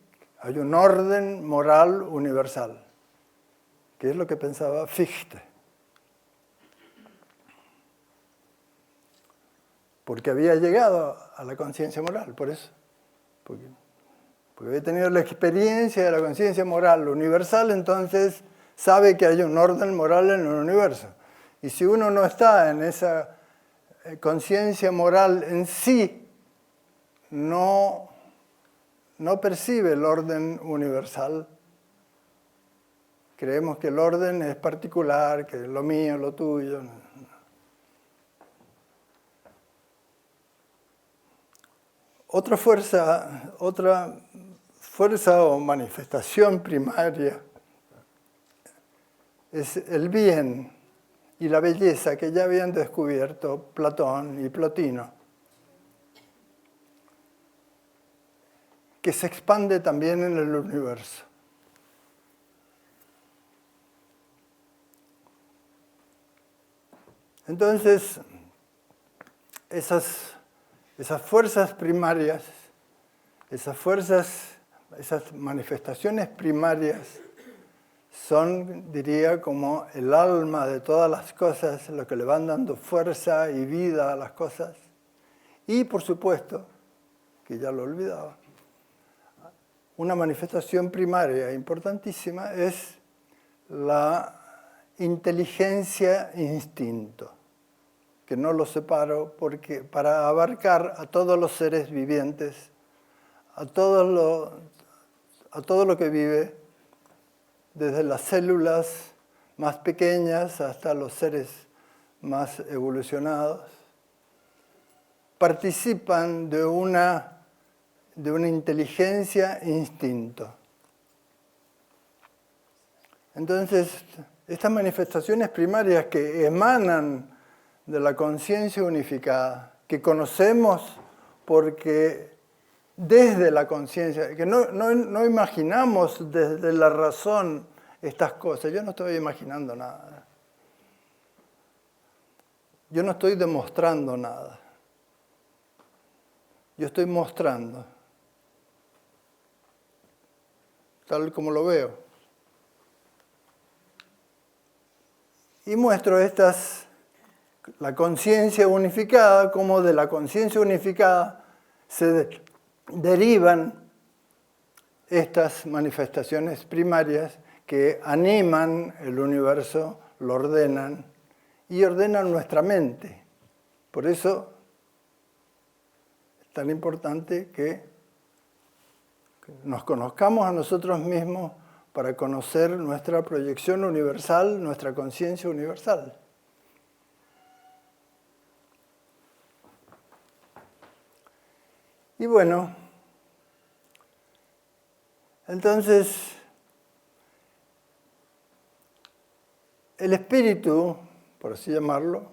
hay un orden moral universal, que es lo que pensaba Fichte. Porque había llegado a la conciencia moral, por eso. Porque había tenido la experiencia de la conciencia moral universal, entonces sabe que hay un orden moral en el universo. Y si uno no está en esa conciencia moral en sí, no percibe el orden universal. Creemos que el orden es particular, que es lo mío, lo tuyo. Otra fuerza o manifestación primaria es el bien y la belleza que ya habían descubierto Platón y Plotino, que se expande también en el universo. Entonces, esas fuerzas primarias, esas manifestaciones primarias son, diría, como el alma de todas las cosas, lo que le van dando fuerza y vida a las cosas. Y, por supuesto, que ya lo olvidaba, una manifestación primaria importantísima es la inteligencia instinto, que no lo separo porque para abarcar a todos los seres vivientes, a todo lo que vive, desde las células más pequeñas hasta los seres más evolucionados, participan de una inteligencia instinto. Entonces, estas manifestaciones primarias que emanan de la conciencia unificada, que conocemos porque desde la conciencia, que no imaginamos desde la razón estas cosas. Yo no estoy imaginando nada. Yo no estoy demostrando nada. Yo estoy mostrando, tal como lo veo. Y muestro la conciencia unificada, como de la conciencia unificada se derivan estas manifestaciones primarias que animan el universo, lo ordenan y ordenan nuestra mente. Por eso es tan importante que nos conozcamos a nosotros mismos para conocer nuestra proyección universal, nuestra conciencia universal. Y bueno, entonces, el espíritu, por así llamarlo,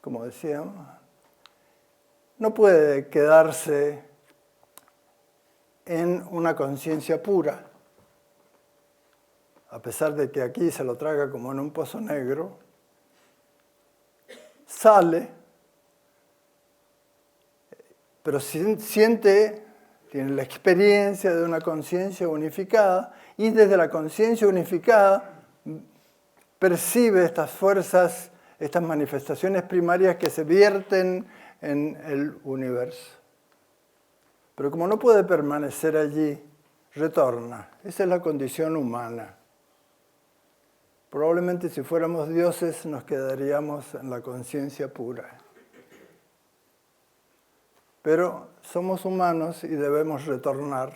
como decíamos, no puede quedarse en una conciencia pura, a pesar de que aquí se lo traga como en un pozo negro, sale, pero siente, tiene la experiencia de una conciencia unificada y desde la conciencia unificada percibe estas fuerzas, estas manifestaciones primarias que se vierten en el universo. Pero como no puede permanecer allí, retorna. Esa es la condición humana. Probablemente si fuéramos dioses nos quedaríamos en la conciencia pura. Pero somos humanos y debemos retornar.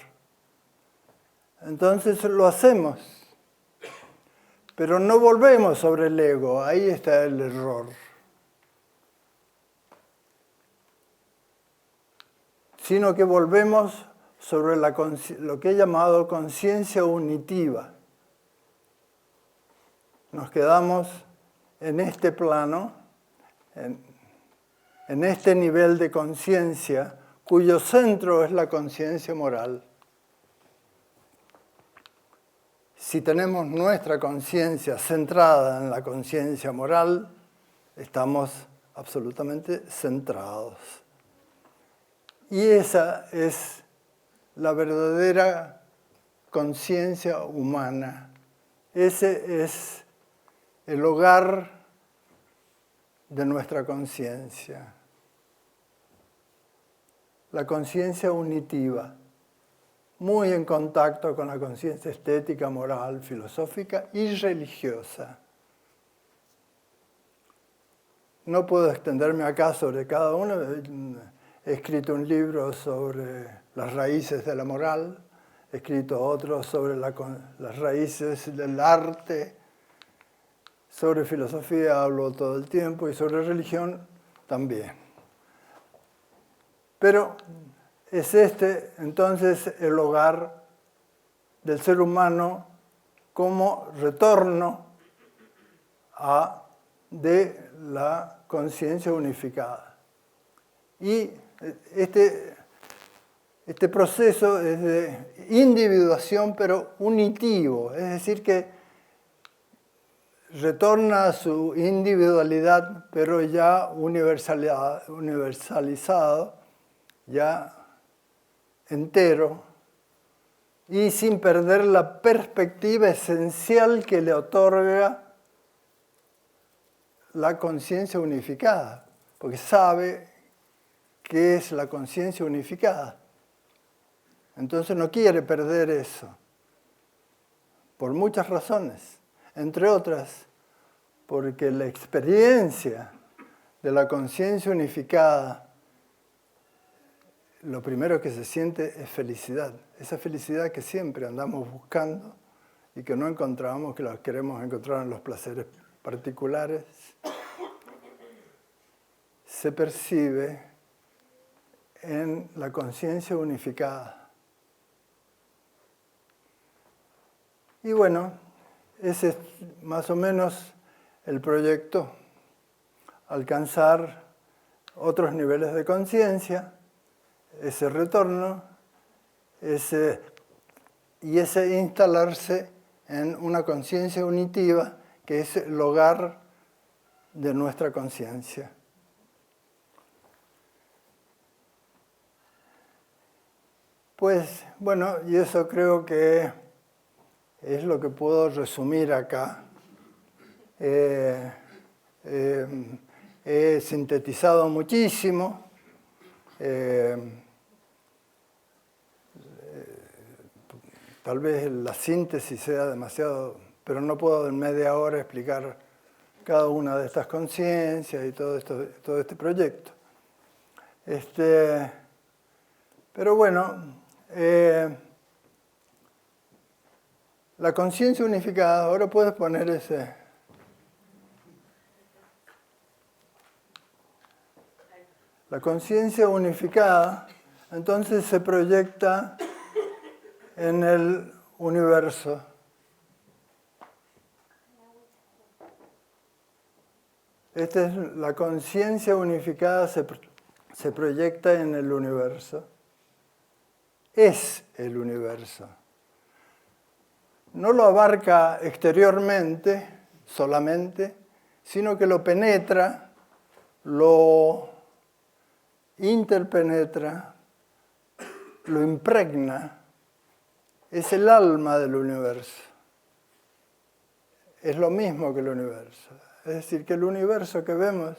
Entonces lo hacemos. Pero no volvemos sobre el ego, ahí está el error. Sino que volvemos sobre lo que he llamado conciencia unitiva. Nos quedamos en este plano, en este nivel de conciencia, cuyo centro es la conciencia moral. Si tenemos nuestra conciencia centrada en la conciencia moral, estamos absolutamente centrados. Y esa es la verdadera conciencia humana. Ese es el hogar de nuestra conciencia. La conciencia unitiva, muy en contacto con la conciencia estética, moral, filosófica y religiosa. No puedo extenderme acá sobre cada uno. He escrito un libro sobre las raíces de la moral, he escrito otro sobre las raíces del arte, sobre filosofía hablo todo el tiempo y sobre religión también. Pero es entonces el hogar del ser humano como retorno de la conciencia unificada. Y este proceso es de individuación, pero unitivo, es decir, que retorna a su individualidad, pero ya universalizado, ya entero, y sin perder la perspectiva esencial que le otorga la conciencia unificada, porque sabe qué es la conciencia unificada. Entonces no quiere perder eso, por muchas razones, entre otras, porque la experiencia de la conciencia unificada, lo primero que se siente es felicidad. Esa felicidad que siempre andamos buscando y que no encontramos, que la queremos encontrar en los placeres particulares, se percibe en la conciencia unificada. Y bueno, ese es más o menos el proyecto, alcanzar otros niveles de conciencia, ese retorno, y ese instalarse en una conciencia unitiva que es el hogar de nuestra conciencia. Pues bueno, y eso creo que es lo que puedo resumir acá. He sintetizado muchísimo. Tal vez la síntesis sea demasiado, pero no puedo en media hora explicar cada una de estas conciencias y todo este proyecto. Pero bueno, la conciencia unificada, ahora puedes poner ese. La conciencia unificada, entonces se proyecta en el universo. Esta es la conciencia unificada, se proyecta en el universo. Es el universo. No lo abarca exteriormente solamente, sino que lo penetra, lo interpenetra, lo impregna. Es el alma del universo. Es lo mismo que el universo. Es decir, que el universo que vemos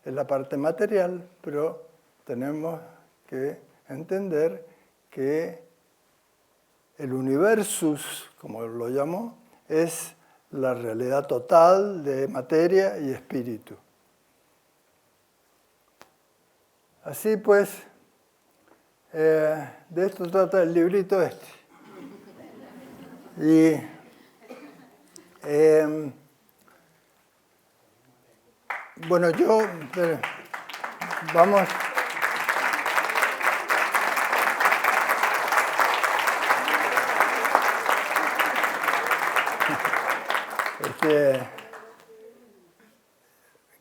es la parte material, pero tenemos que entender que el universus, como lo llamó, es la realidad total de materia y espíritu. Así pues, de esto trata el librito este. Y bueno, vamos.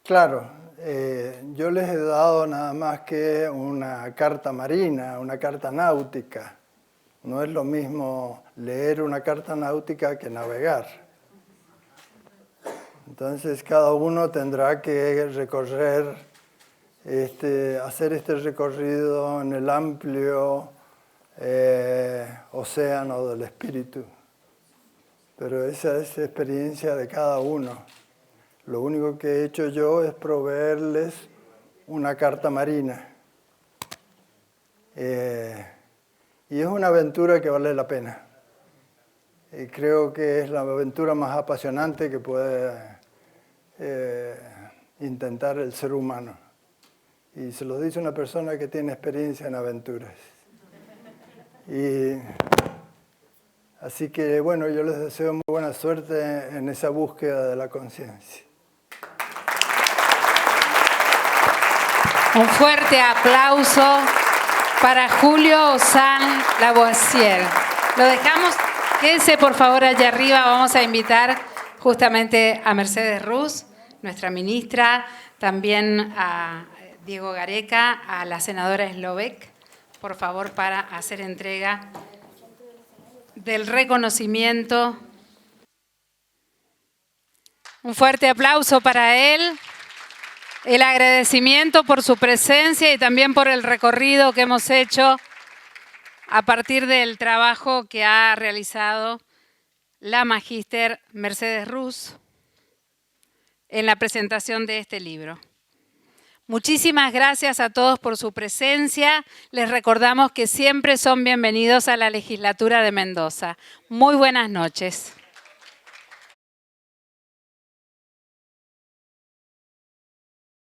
Claro, yo les he dado nada más que una carta marina, una carta náutica. No es lo mismo leer una carta náutica que navegar. Entonces cada uno tendrá que recorrer, hacer este recorrido en el amplio océano del espíritu. Pero esa es la experiencia de cada uno. Lo único que he hecho yo es proveerles una carta marina. Y es una aventura que vale la pena. Y creo que es la aventura más apasionante que puede intentar el ser humano. Y se lo dice una persona que tiene experiencia en aventuras. Así que, bueno, yo les deseo muy buena suerte en esa búsqueda de la conciencia. Un fuerte aplauso para Julio Ozan Lavoisier. Lo dejamos, quédense por favor allá arriba, vamos a invitar justamente a Mercedes Ruz, nuestra ministra, también a Diego Gareca, a la senadora Slovek, por favor, para hacer entrega del reconocimiento. Un fuerte aplauso para él. El agradecimiento por su presencia y también por el recorrido que hemos hecho a partir del trabajo que ha realizado la magíster Mercedes Ruz en la presentación de este libro. Muchísimas gracias a todos por su presencia. Les recordamos que siempre son bienvenidos a la Legislatura de Mendoza. Muy buenas noches.